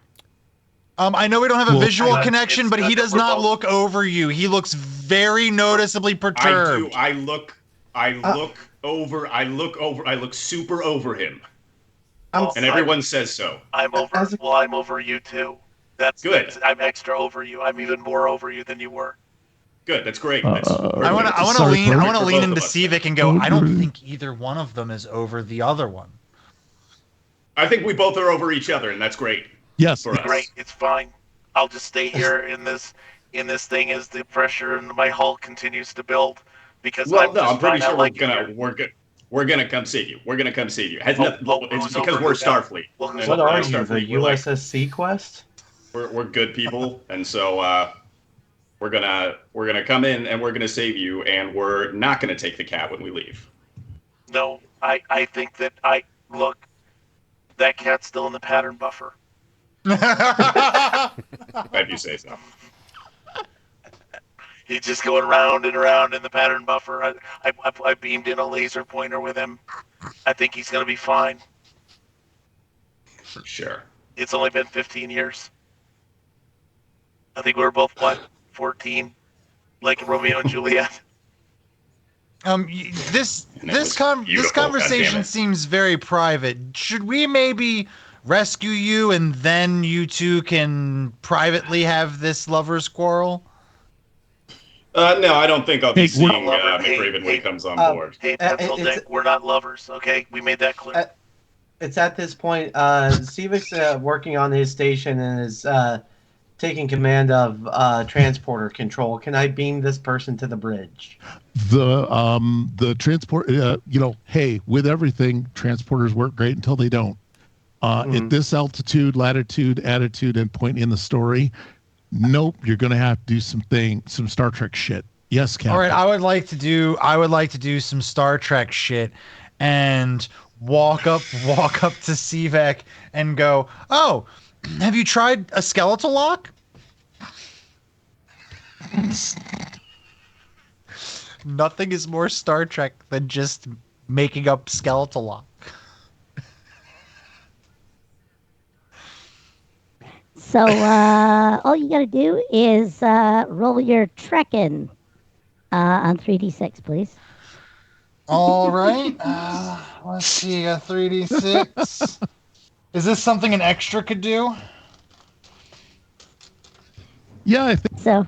I know we don't have a visual connection, but he does not both. look over you. He looks very noticeably perturbed. I look super over him. And everyone says so. I'm over you too. That's good. I'm extra over you. I'm even more over you than you were. Good. That's great. I want to lean into Sivik and go. I don't think either one of them is over the other one. I think we both are over each other, and that's great. Yes. For us. Great. It's fine. I'll just stay here in this thing as the pressure in my hull continues to build because I'm pretty sure we're gonna come save you. We're gonna come save you. It's because we're Starfleet. What are you, the USS Sequest? We're good people, and so we're gonna come in and we're gonna save you, and we're not gonna take the cat when we leave. No, I think that look, that cat's still in the pattern buffer. If you say so. He's just going round and around in the pattern buffer. I beamed in a laser pointer with him. I think he's going to be fine. For sure. It's only been 15 years. I think we were both, 14? Like Romeo and Juliet. This And it was this beautiful, conversation goddammit. seems very private. Should we maybe rescue you and then you two can privately have this lovers' quarrel? No, I don't think I'll be Hey, we're- seeing McRaven when he comes on board. Hey, pencil neck, we're not lovers, okay? We made that clear. It's at this point, Sykes working on his station and is taking command of transporter control. Can I beam this person to the bridge? The transport, hey, with everything, transporters work great until they don't. At this altitude, latitude, attitude, and point in the story, nope, you're going to have to do some Star Trek shit. Yes, Captain. All right, I would like to do some Star Trek shit and walk up to Sivek and go, "Oh, have you tried a skeletal lock?" Nothing is more Star Trek than just making up skeletal lock. So all you got to do is roll your Trekkin on 3d6, please. All right. Let's see. A 3d6. Is this something an extra could do? Yeah, I think. So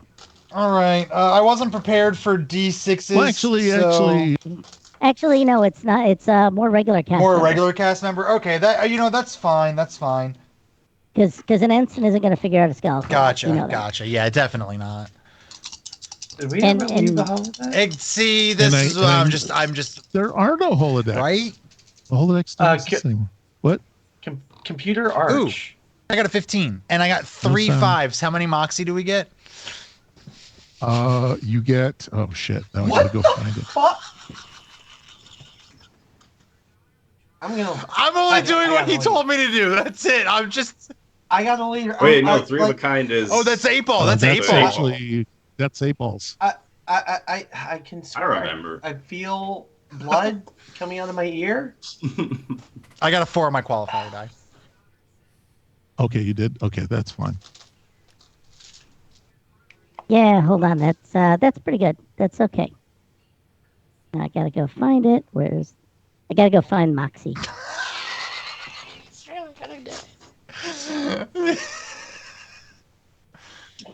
All right. I wasn't prepared for d6s. Well, actually, no, it's not. It's more regular cast. More regular cast member. Okay, that's fine. That's fine. Because an ensign isn't going to figure out a skeleton. Gotcha. You know that. Gotcha. Yeah, definitely not. Did we And- ever leave and- the holodeck? See, this And I- is and what I- I'm just There are no holodecks. right. The holodecks don't exist anymore. What? Computer Arch. I got a 15, and I got 3 Awesome. 5s. How many Moxie do we get? You get. Oh shit! Now I gotta go find it. Fuck. I'm only doing what gotta he leave. told me to do. That's it. I'm just. I gotta leave. Wait, no, three of a kind is. Oh, that's 8 ball. That's 8 that's ball. Actually, that's 8 balls. I can swear. remember. I feel blood coming out of my ear. I got a 4 on my qualifier die. Okay, you did. Okay, that's fine. Yeah, hold on. That's pretty good. That's okay. Now I gotta go find it. I gotta go find Moxie.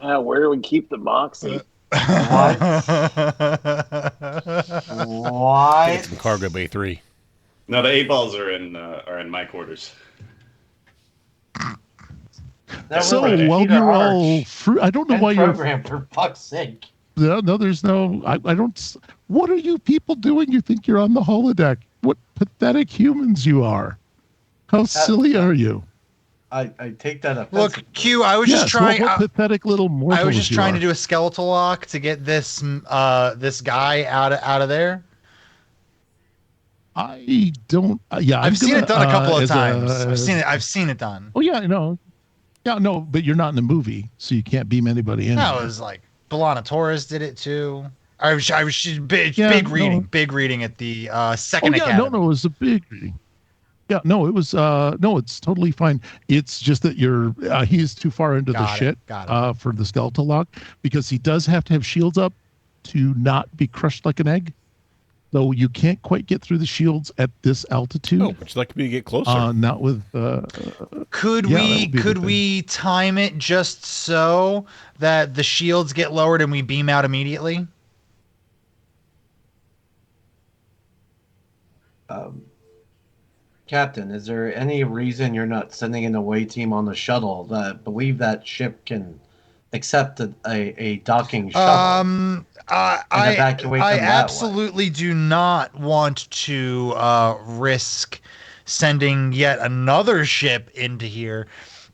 Where do we keep the Moxie? What? It's in cargo bay 3. No, the 8 balls are in my quarters. That So was while Computer you're all, Arch. I don't know And why you're. program, for fuck's sake. No, there's no. I don't. What are you people doing? You think you're on the holodeck? What pathetic humans you are! How silly are you? I take that offensively. Look, Q. I was just Yes, trying. What pathetic little mortals I was just you trying are. to do a skeletal lock to get this this guy out of there. I don't. Yeah, I've seen it done a couple of times. as I've seen it done. Oh yeah, I know. Yeah, no, but you're not in the movie, so you can't beam anybody in. That was like Belana Torres did it too. I was big Yeah, big no. reading, big reading at the second Oh yeah, academy. no, it was a big reading. Yeah, no, it was no, it's totally fine. It's just that you're he's too far into the Got it, shit got it. for the skeletal lock because he does have to have shields up to not be crushed like an egg. Though you can't quite get through the shields at this altitude. Oh, would you like me to get closer? Not with Could yeah, that would be the could thing. we time it just so that the shields get lowered and we beam out immediately? Captain, is there any reason you're not sending an away team on the shuttle? I believe that ship can accept a docking shuttle. I evacuate I them that way. absolutely do not want to risk sending yet another ship into here.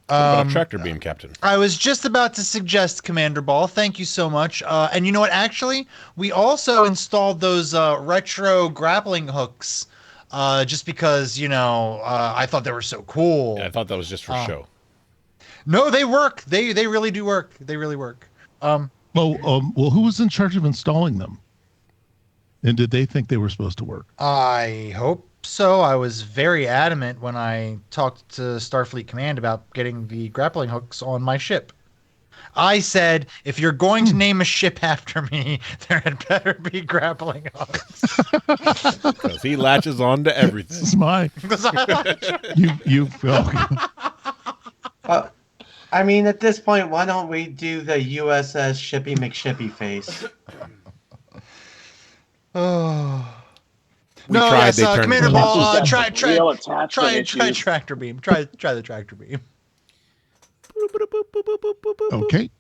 What about a tractor beam, Captain? I was just about to suggest Commander Ball. Thank you so much. And you know what? Actually, we also installed those retro grappling hooks just because, I thought they were so cool. Yeah, I thought that was just for show. No, they work. They really do work. They really work. Well, who was in charge of installing them? And did they think they were supposed to work? I hope so. I was very adamant when I talked to Starfleet Command about getting the grappling hooks on my ship. I said, if you're going to name a ship after me, there had better be grappling hooks. Because he latches on to everything. This is mine. you. I mean, at this point, why don't we do the USS Shippy McShippy face? Oh. We tried, they turned Commander it Ball, Got try some real attachment issues. tractor beam. Try the tractor beam. Okay.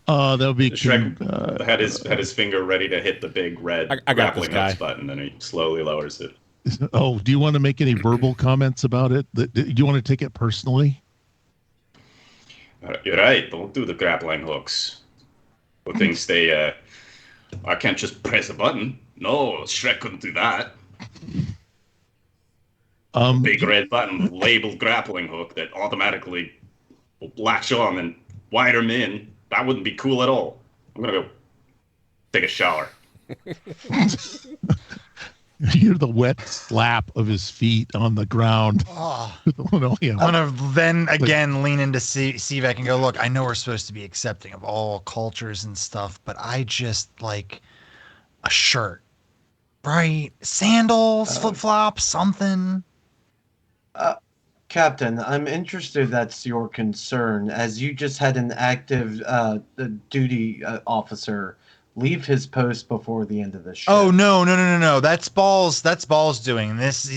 That would be Shrek had his finger ready to hit the big red I got this grappling guy. hooks button, and he slowly lowers it. Oh, do you want to make any verbal comments about it? Do you want to take it personally? You're right. Don't do the grappling hooks. But things they I can't just press a button. No, Shrek couldn't do that. Big red button labeled grappling hook that automatically will latch on and wire him in. That wouldn't be cool at all. I'm gonna go take a shower. You hear the wet slap of his feet on the ground. Oh. Linoleum. I'm gonna then again lean into CVAC and go, look, I know we're supposed to be accepting of all cultures and stuff, but I just like a shirt, right? Sandals, flip-flops, something. Captain, I'm interested that's your concern, as you just had an active duty officer leave his post before the end of the shift. Oh no! That's Ball's doing this.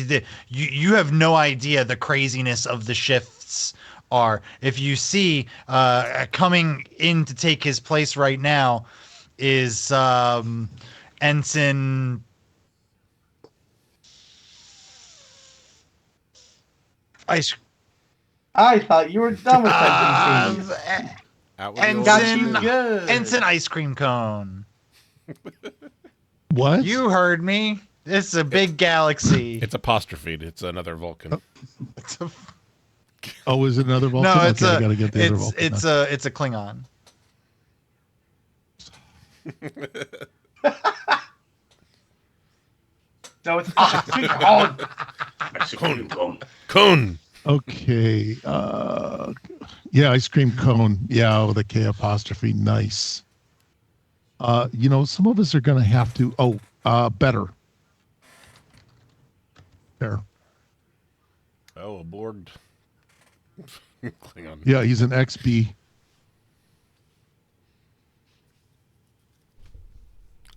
You have no idea the craziness of the shifts are. If you see, coming in to take his place right now is Ensign. I thought you were done with that Got you good. Ensign Ice Cream Cone. What? You heard me. It's a big galaxy. It's apostrophe. It's another Vulcan. Oh, is it another Vulcan? No, it's I gotta get the other Vulcan. It's a Klingon. So it's Cone. Okay. Yeah, ice cream cone. Yeah, with a K apostrophe. Nice. Some of us are gonna have to. Better. There. Oh, aboard. Klingon. Yeah, he's an XB.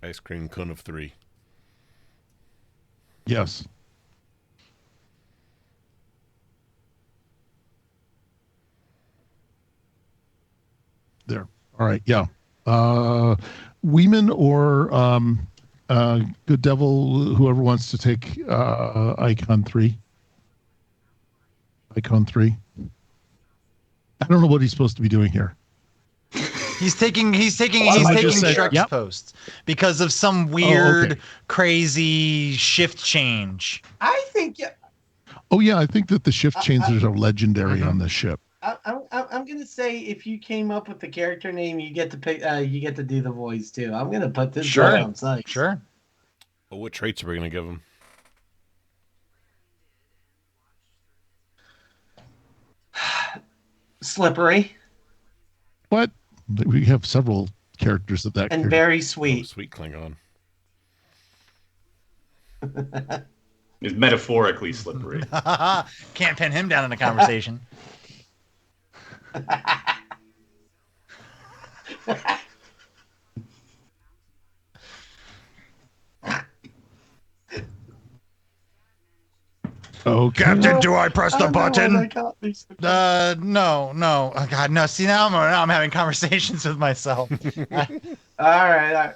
Ice cream cone of 3. Yes. There. All right. Yeah. Weeman or Good Devil, whoever wants to take Icon 3. Icon 3. I don't know what he's supposed to be doing here. He's taking said, Shrek's yep. post because of some weird, crazy shift change. I think. Oh yeah, I think that the shift changes are legendary on this ship. I'm gonna say if you came up with the character name, you get to pick. You get to do the voice too. I'm gonna put this guy on Sykes. Sure. Well, what traits are we going to give him? Slippery What? We have several characters of that. and character. very Oh, sweet. sweet Klingon. It's metaphorically slippery. Can't pin him down in a conversation. Okay. Captain, do I press the button? No. No. Oh God, no. See, now I'm having conversations with myself. All right.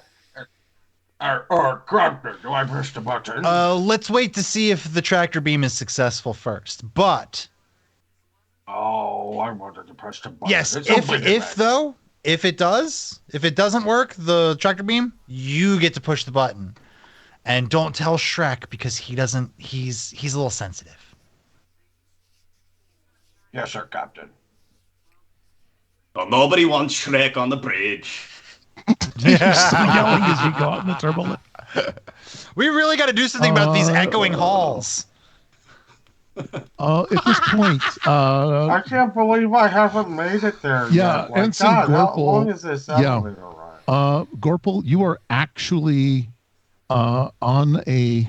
Captain, do I press the button? Let's wait to see if the tractor beam is successful first. But Oh, I wanted to press the button. yes, It's open then. if it doesn't work, the tractor beam, you get to push the button. And don't tell Shrek because he's a little sensitive. Yes, sir, Captain. Well, nobody wants Shrek on the bridge. You're still yelling as you go out in the turbulent. We really got to do something about these echoing Uh, halls. At this point, I can't believe I haven't made it there yeah, yet. Like, Ensign God, how long Gorple. is this Yeah, elevator ride? Gorple, you are actually on a.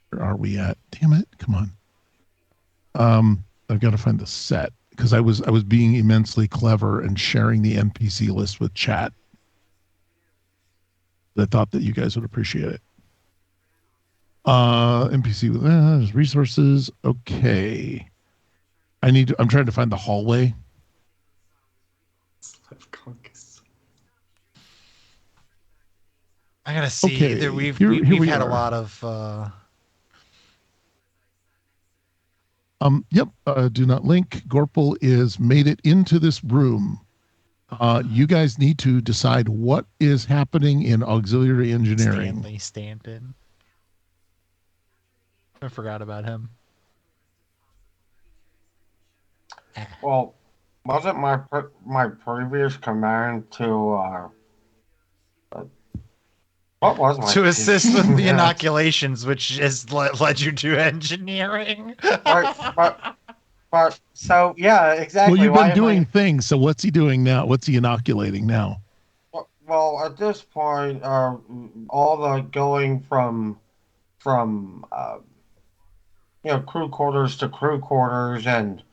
Where are we at? Damn it! Come on. I've got to find the set because I was being immensely clever and sharing the NPC list with chat. I thought that you guys would appreciate it. NPC with resources. Okay. I'm trying to find the hallway. I gotta see. Okay, We've here we had a are. lot of. Yep. Do not link. Gorple is made it into this room. You guys need to decide what is happening in auxiliary engineering. Stanley Stanton. I forgot about him. Well, wasn't my previous command to what was my To assist with the Yeah. inoculations, which has led you to engineering. But so yeah, exactly. Well, you've Why been am doing things. So what's he doing now? What's he inoculating now? Well, at this point, all the going from crew quarters to crew quarters and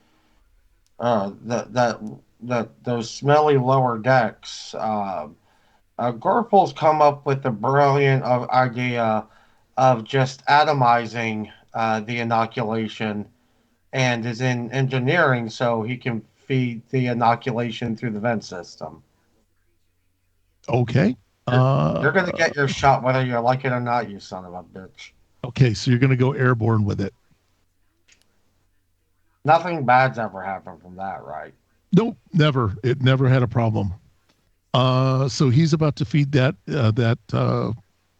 those smelly lower decks. Gorple's come up with the brilliant idea of just atomizing the inoculation, and is in engineering so he can feed the inoculation through the vent system. Okay. You're gonna get your shot whether you like it or not, you son of a bitch. Okay, so you're going to go airborne with it. Nothing bad's ever happened from that, right? Nope, never. It never had a problem. So he's about to feed that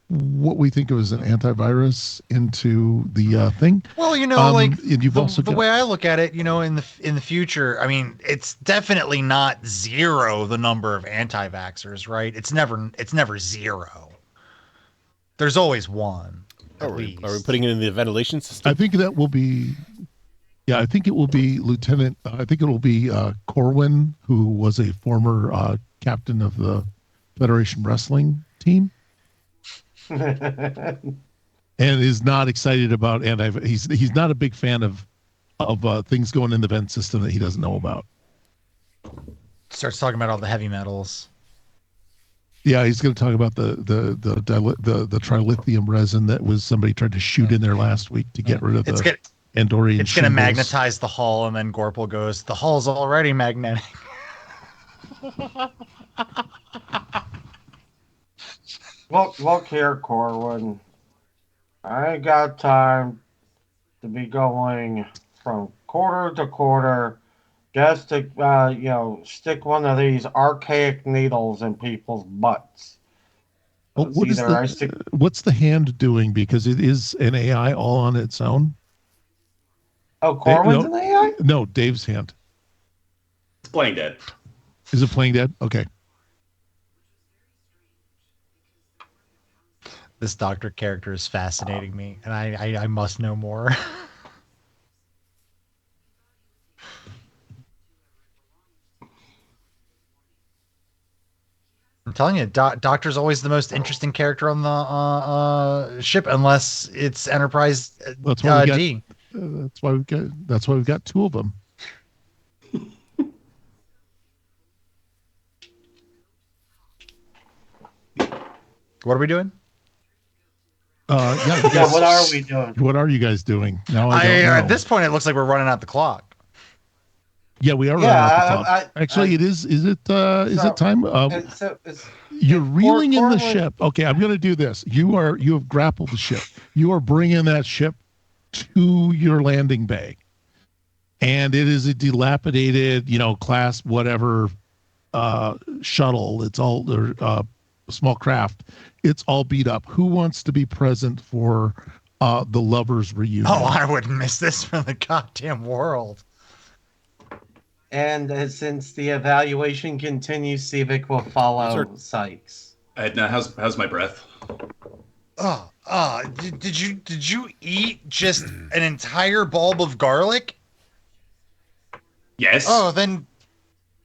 what we think of as an antivirus into the thing. Well, and you've also the way I look at it, in the future, I mean, it's definitely not zero the number of anti-vaxxers, right? It's never zero. There's always one. Are we putting it in the ventilation system? I think that will be. Yeah, I think it will be Lieutenant. I think it will be Corwin, who was a former captain of the Federation Wrestling team, and is not excited about he's not a big fan of things going in the vent system that he doesn't know about. Starts talking about all the heavy metals. Yeah, he's going to talk about the trilithium resin that was somebody tried to shoot in there last week to get rid of the Andorian. It's going to magnetize the hull, and then Gorple goes, "The hull's already magnetic." Look here, Corwin. I ain't got time to be going from quarter to quarter just to, stick one of these archaic needles in people's butts. Well, what's the hand doing? Because it is an AI all on its own. Oh, Corwin's an AI? No, Dave's hand. It's playing dead. Is it playing dead? Okay. This doctor character is fascinating me, and I must know more. I'm telling you, Doctor's always the most interesting character on the ship, unless it's Enterprise D. That's why we've got two of them. What are we doing? What are we doing? What are you guys doing? Now I don't know. At this point, it looks like we're running out the clock. Yeah, we are running out the clock. Actually, is it time? You're reeling in the ship. Okay, I'm going to do this. You have grappled the ship. You are bringing that ship to your landing bay, and it is a dilapidated, class whatever shuttle. It's all small craft. It's all beat up. Who wants to be present for the lovers reunion? Oh, I wouldn't miss this for the goddamn world. And since the evaluation continues, Sivik will follow Sykes. Edna, how's my breath? Did you eat just an entire bulb of garlic? Yes. Oh, then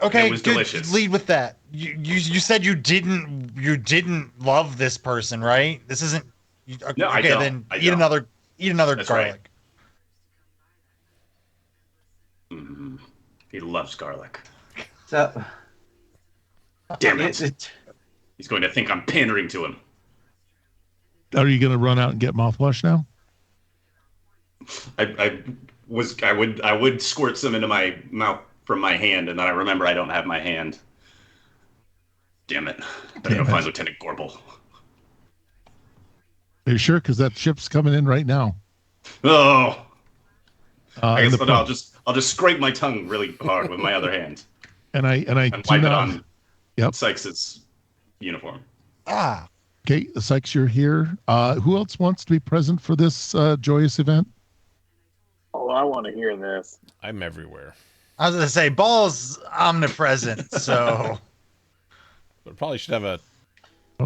okay, It was good. delicious. Lead with that. You said you didn't love this person, right? This isn't. No, I okay, don't. then I eat don't. another That's right. garlic. He loves garlic. So, Damn it. He's going to think I'm pandering to him. Are you going to run out and get mouthwash now? I would squirt some into my mouth from my hand, and then I remember I don't have my hand. Damn it. Better go find Lieutenant Gorbel. Are you sure? Because that ship's coming in right now. Oh. I And guess the I'll just scrape my tongue really hard with my other hand and I and do wipe it not. on Yep. Sykes' uniform. Ah, Okay, Sykes, you're here. Who else wants to be present for this joyous event? Oh, I want to hear this. I'm everywhere. I was gonna say Ball's omnipresent, so But probably should have a.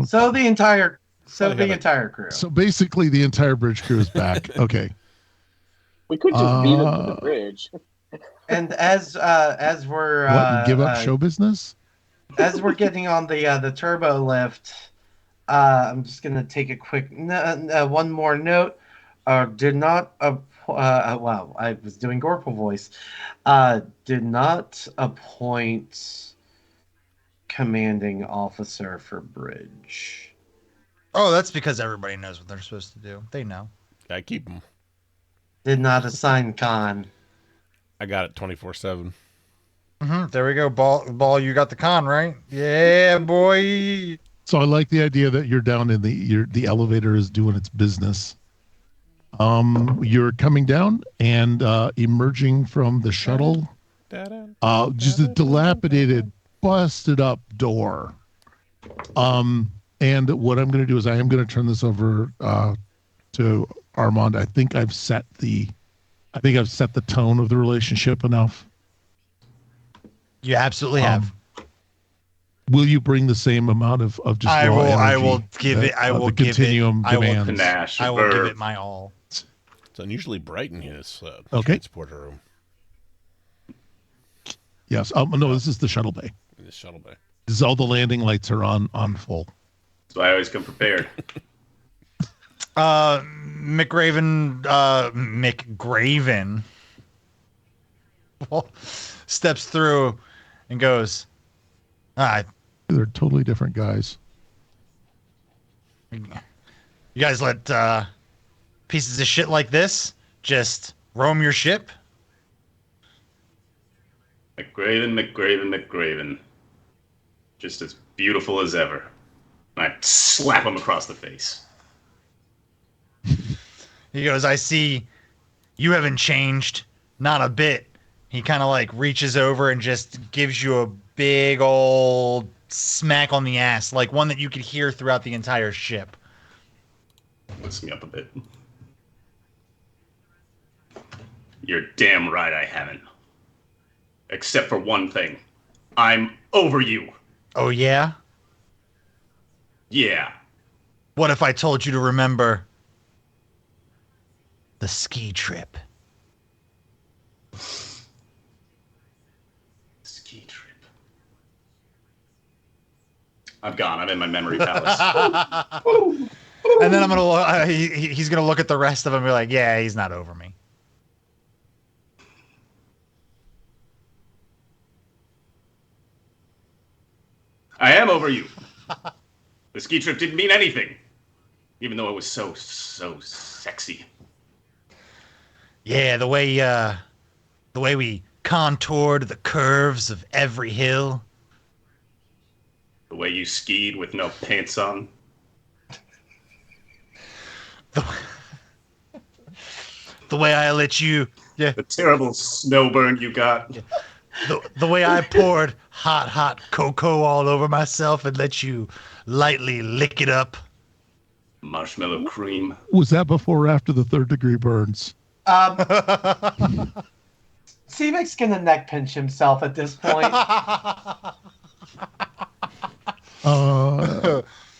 so the entire Probably entire crew. So basically, the entire bridge crew is back. Okay. We could just beat him to the bridge. And as we're What? And give up show business? as we're getting on the turbo lift, I'm just gonna take a quick one more note. Did not wow, I was doing Gorple voice. Did not appoint commanding officer for bridge. oh, that's because everybody knows what they're supposed to do. They know. I keep them. Did not assign con. I got it 24/7. There we go, Ball. You got the con right. Yeah, boy. So I like the idea that you're down in the elevator is doing its business. You're coming down and emerging from the shuttle. Just a dilapidated, busted up door. And what I'm going to do is I am going to turn this over to Armand. I think I've set the tone of the relationship enough. You absolutely have. Will you bring the same amount of just raw energy I will give it. I that will the give continuum it. I will demands? Panache. I will give it my all. It's unusually bright in his Okay. transporter room. Yes. No, this is the shuttle bay. In this shuttle bay. This is all the landing lights are on full. That's why I always come prepared. McGraven steps through and goes, They're totally different guys. you guys let pieces of shit like this just roam your ship? McGraven. Just as beautiful as ever. I slap him across the face. He goes, I see you haven't changed, not a bit. He kind of like reaches over and just gives you a big old smack on the ass, like one that you could hear throughout the entire ship. Lifts me up a bit. You're damn right I haven't. Except for one thing. I'm over you. Oh, yeah? Yeah. What if I told you to remember the ski trip? Ski trip. I'm gone. I'm in my memory palace. And then I'm gonna he's gonna look at the rest of them and be like, yeah, he's not over me. I am over you. The ski trip didn't mean anything. Even though it was so sexy. Yeah, the way we contoured the curves of every hill. The way you skied with no pants on. The way I let you, The terrible snow burn you got. the way I poured hot cocoa all over myself and let you lightly lick it up. Marshmallow cream. Was that before or after the 3rd degree burns? Cevic's gonna neck pinch himself at this point.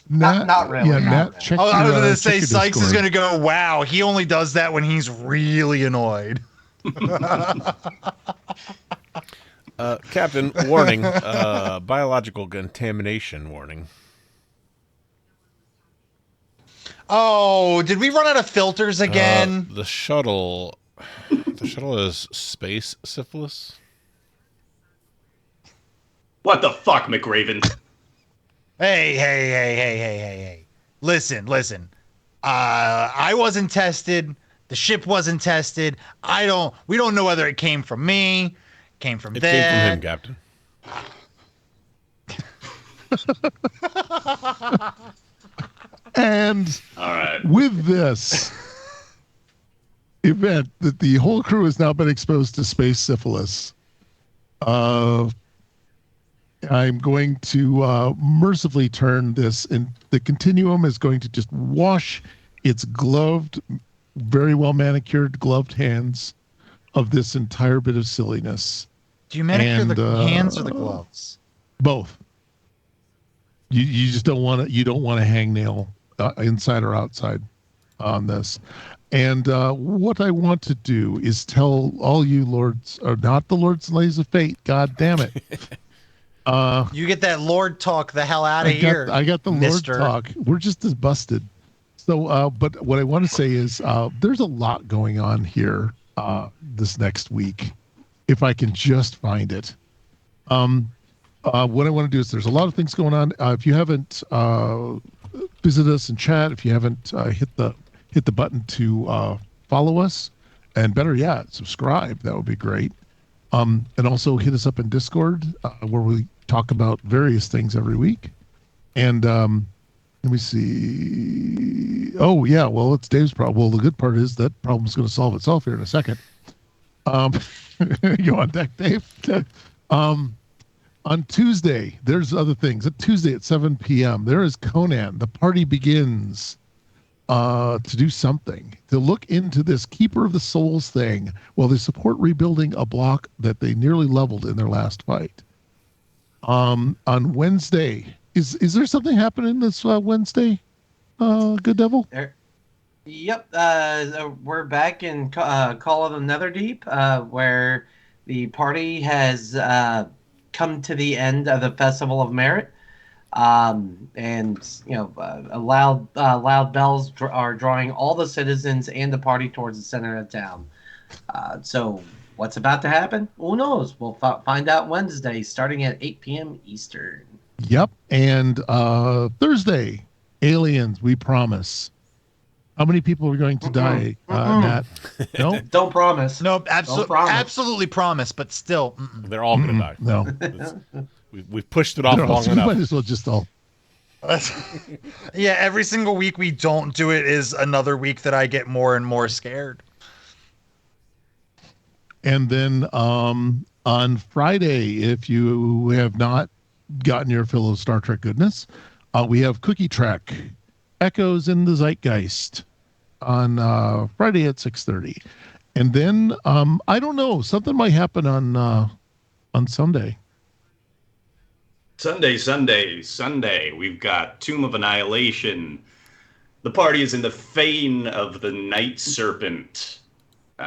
Not really. Yeah, not Nat, really. check I was your, going to check say your Sykes is Discord. going to go, wow, he only does that when he's really annoyed. Captain, warning. Biological contamination warning. Oh, did we run out of filters again? The shuttle is space syphilis. What the fuck, McRaven? Hey. Listen. I wasn't tested. The ship wasn't tested. We don't know whether it came from me, came from It that. came from him, Captain. And All right. with this event that the whole crew has now been exposed to space syphilis, I'm going to mercifully turn this, and the continuum is going to just wash its gloved, very well manicured, gloved hands of this entire bit of silliness. Do you manicure And, the hands or the gloves? Both. You just don't want to. You don't want to hangnail inside or outside on this. And what I want to do is tell all you lords, or not the lords and ladies of fate. God damn it. You get that Lord talk the hell out of here. I got the mister. Lord talk. We're just as busted. So, but what I want to say is there's a lot going on here this next week, if I can just find it. What I want to do is there's a lot of things going on. If you haven't visited us in chat, if you haven't hit the button to follow us, and better yet, subscribe, that would be great. And also hit us up in Discord where we talk about various things every week. And let me see. Oh, yeah. Well, it's Dave's problem. Well, the good part is that problem's going to solve itself here in a second. You on deck, Dave? On Tuesday, there's other things. Tuesday at 7 p.m., there is Conan. The party begins to do something, to look into this Keeper of the Souls thing while they support rebuilding a block that they nearly leveled in their last fight. On Wednesday, is there something happening this Wednesday, Good Devil? Yep, we're back in Call of the Netherdeep, where the party has come to the end of the Festival of Merit, and loud bells are drawing all the citizens and the party towards the center of town. So what's about to happen? Who knows? We'll find out Wednesday, starting at 8 p.m. Eastern. Yep, and Thursday, Aliens, we promise. How many people are going to die, Nat? No? Don't promise. No, absolutely promise, but still. They're all going to die. No. We've pushed it off long We enough. might as well just all. Yeah, every single week we don't do it is another week that I get more and more scared. And then on Friday, if you have not gotten your fill of Star Trek goodness, we have Cookie Trek, Echoes in the Zeitgeist on Friday at 6:30. And then I don't know, something might happen on Sunday. Sunday. We've got Tomb of Annihilation. The party is in the Fane of the Night Serpent. Who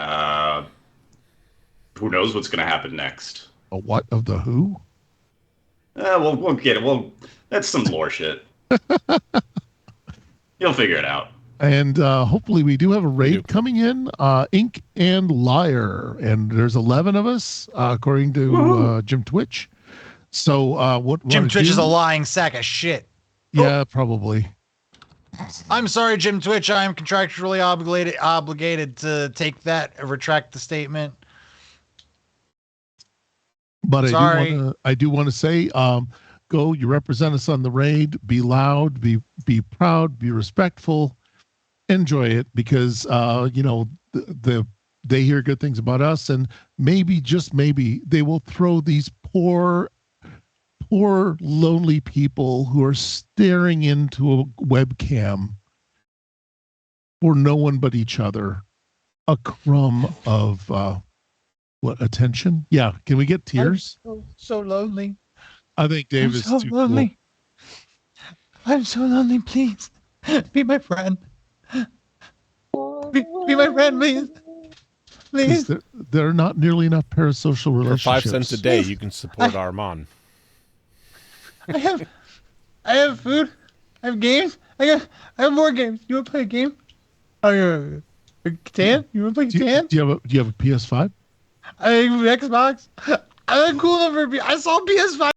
knows what's going to happen next? A what of the who? We'll get it. Well, that's some lore shit. You'll figure it out. And hopefully we do have a raid coming in, Ink and Liar. And there's 11 of us, according to Jim Twitch. So what Jim Twitch is a lying sack of shit. Yeah, probably. I'm sorry, Jim Twitch. I am contractually obligated to take that and retract the statement. But I do want to say, go, you represent us on the raid, be loud, be proud, be respectful, enjoy it, because they hear good things about us, and maybe, just maybe, they will throw these poor lonely people who are staring into a webcam for no one but each other a crumb of What, attention? Yeah. Can we get tears? So lonely. I think Dave I'm is so too lonely. I'm so lonely. Please be my friend. Be my friend, please. cool. Please. There are not nearly enough parasocial For relationships. 5 cents a day, you can support Armand. I have food. I have games. I have more games. You want to play a game? Oh, Catan? You want to play Catan? Do you have a PS5? I have Xbox. I'm cool over. I saw PS5.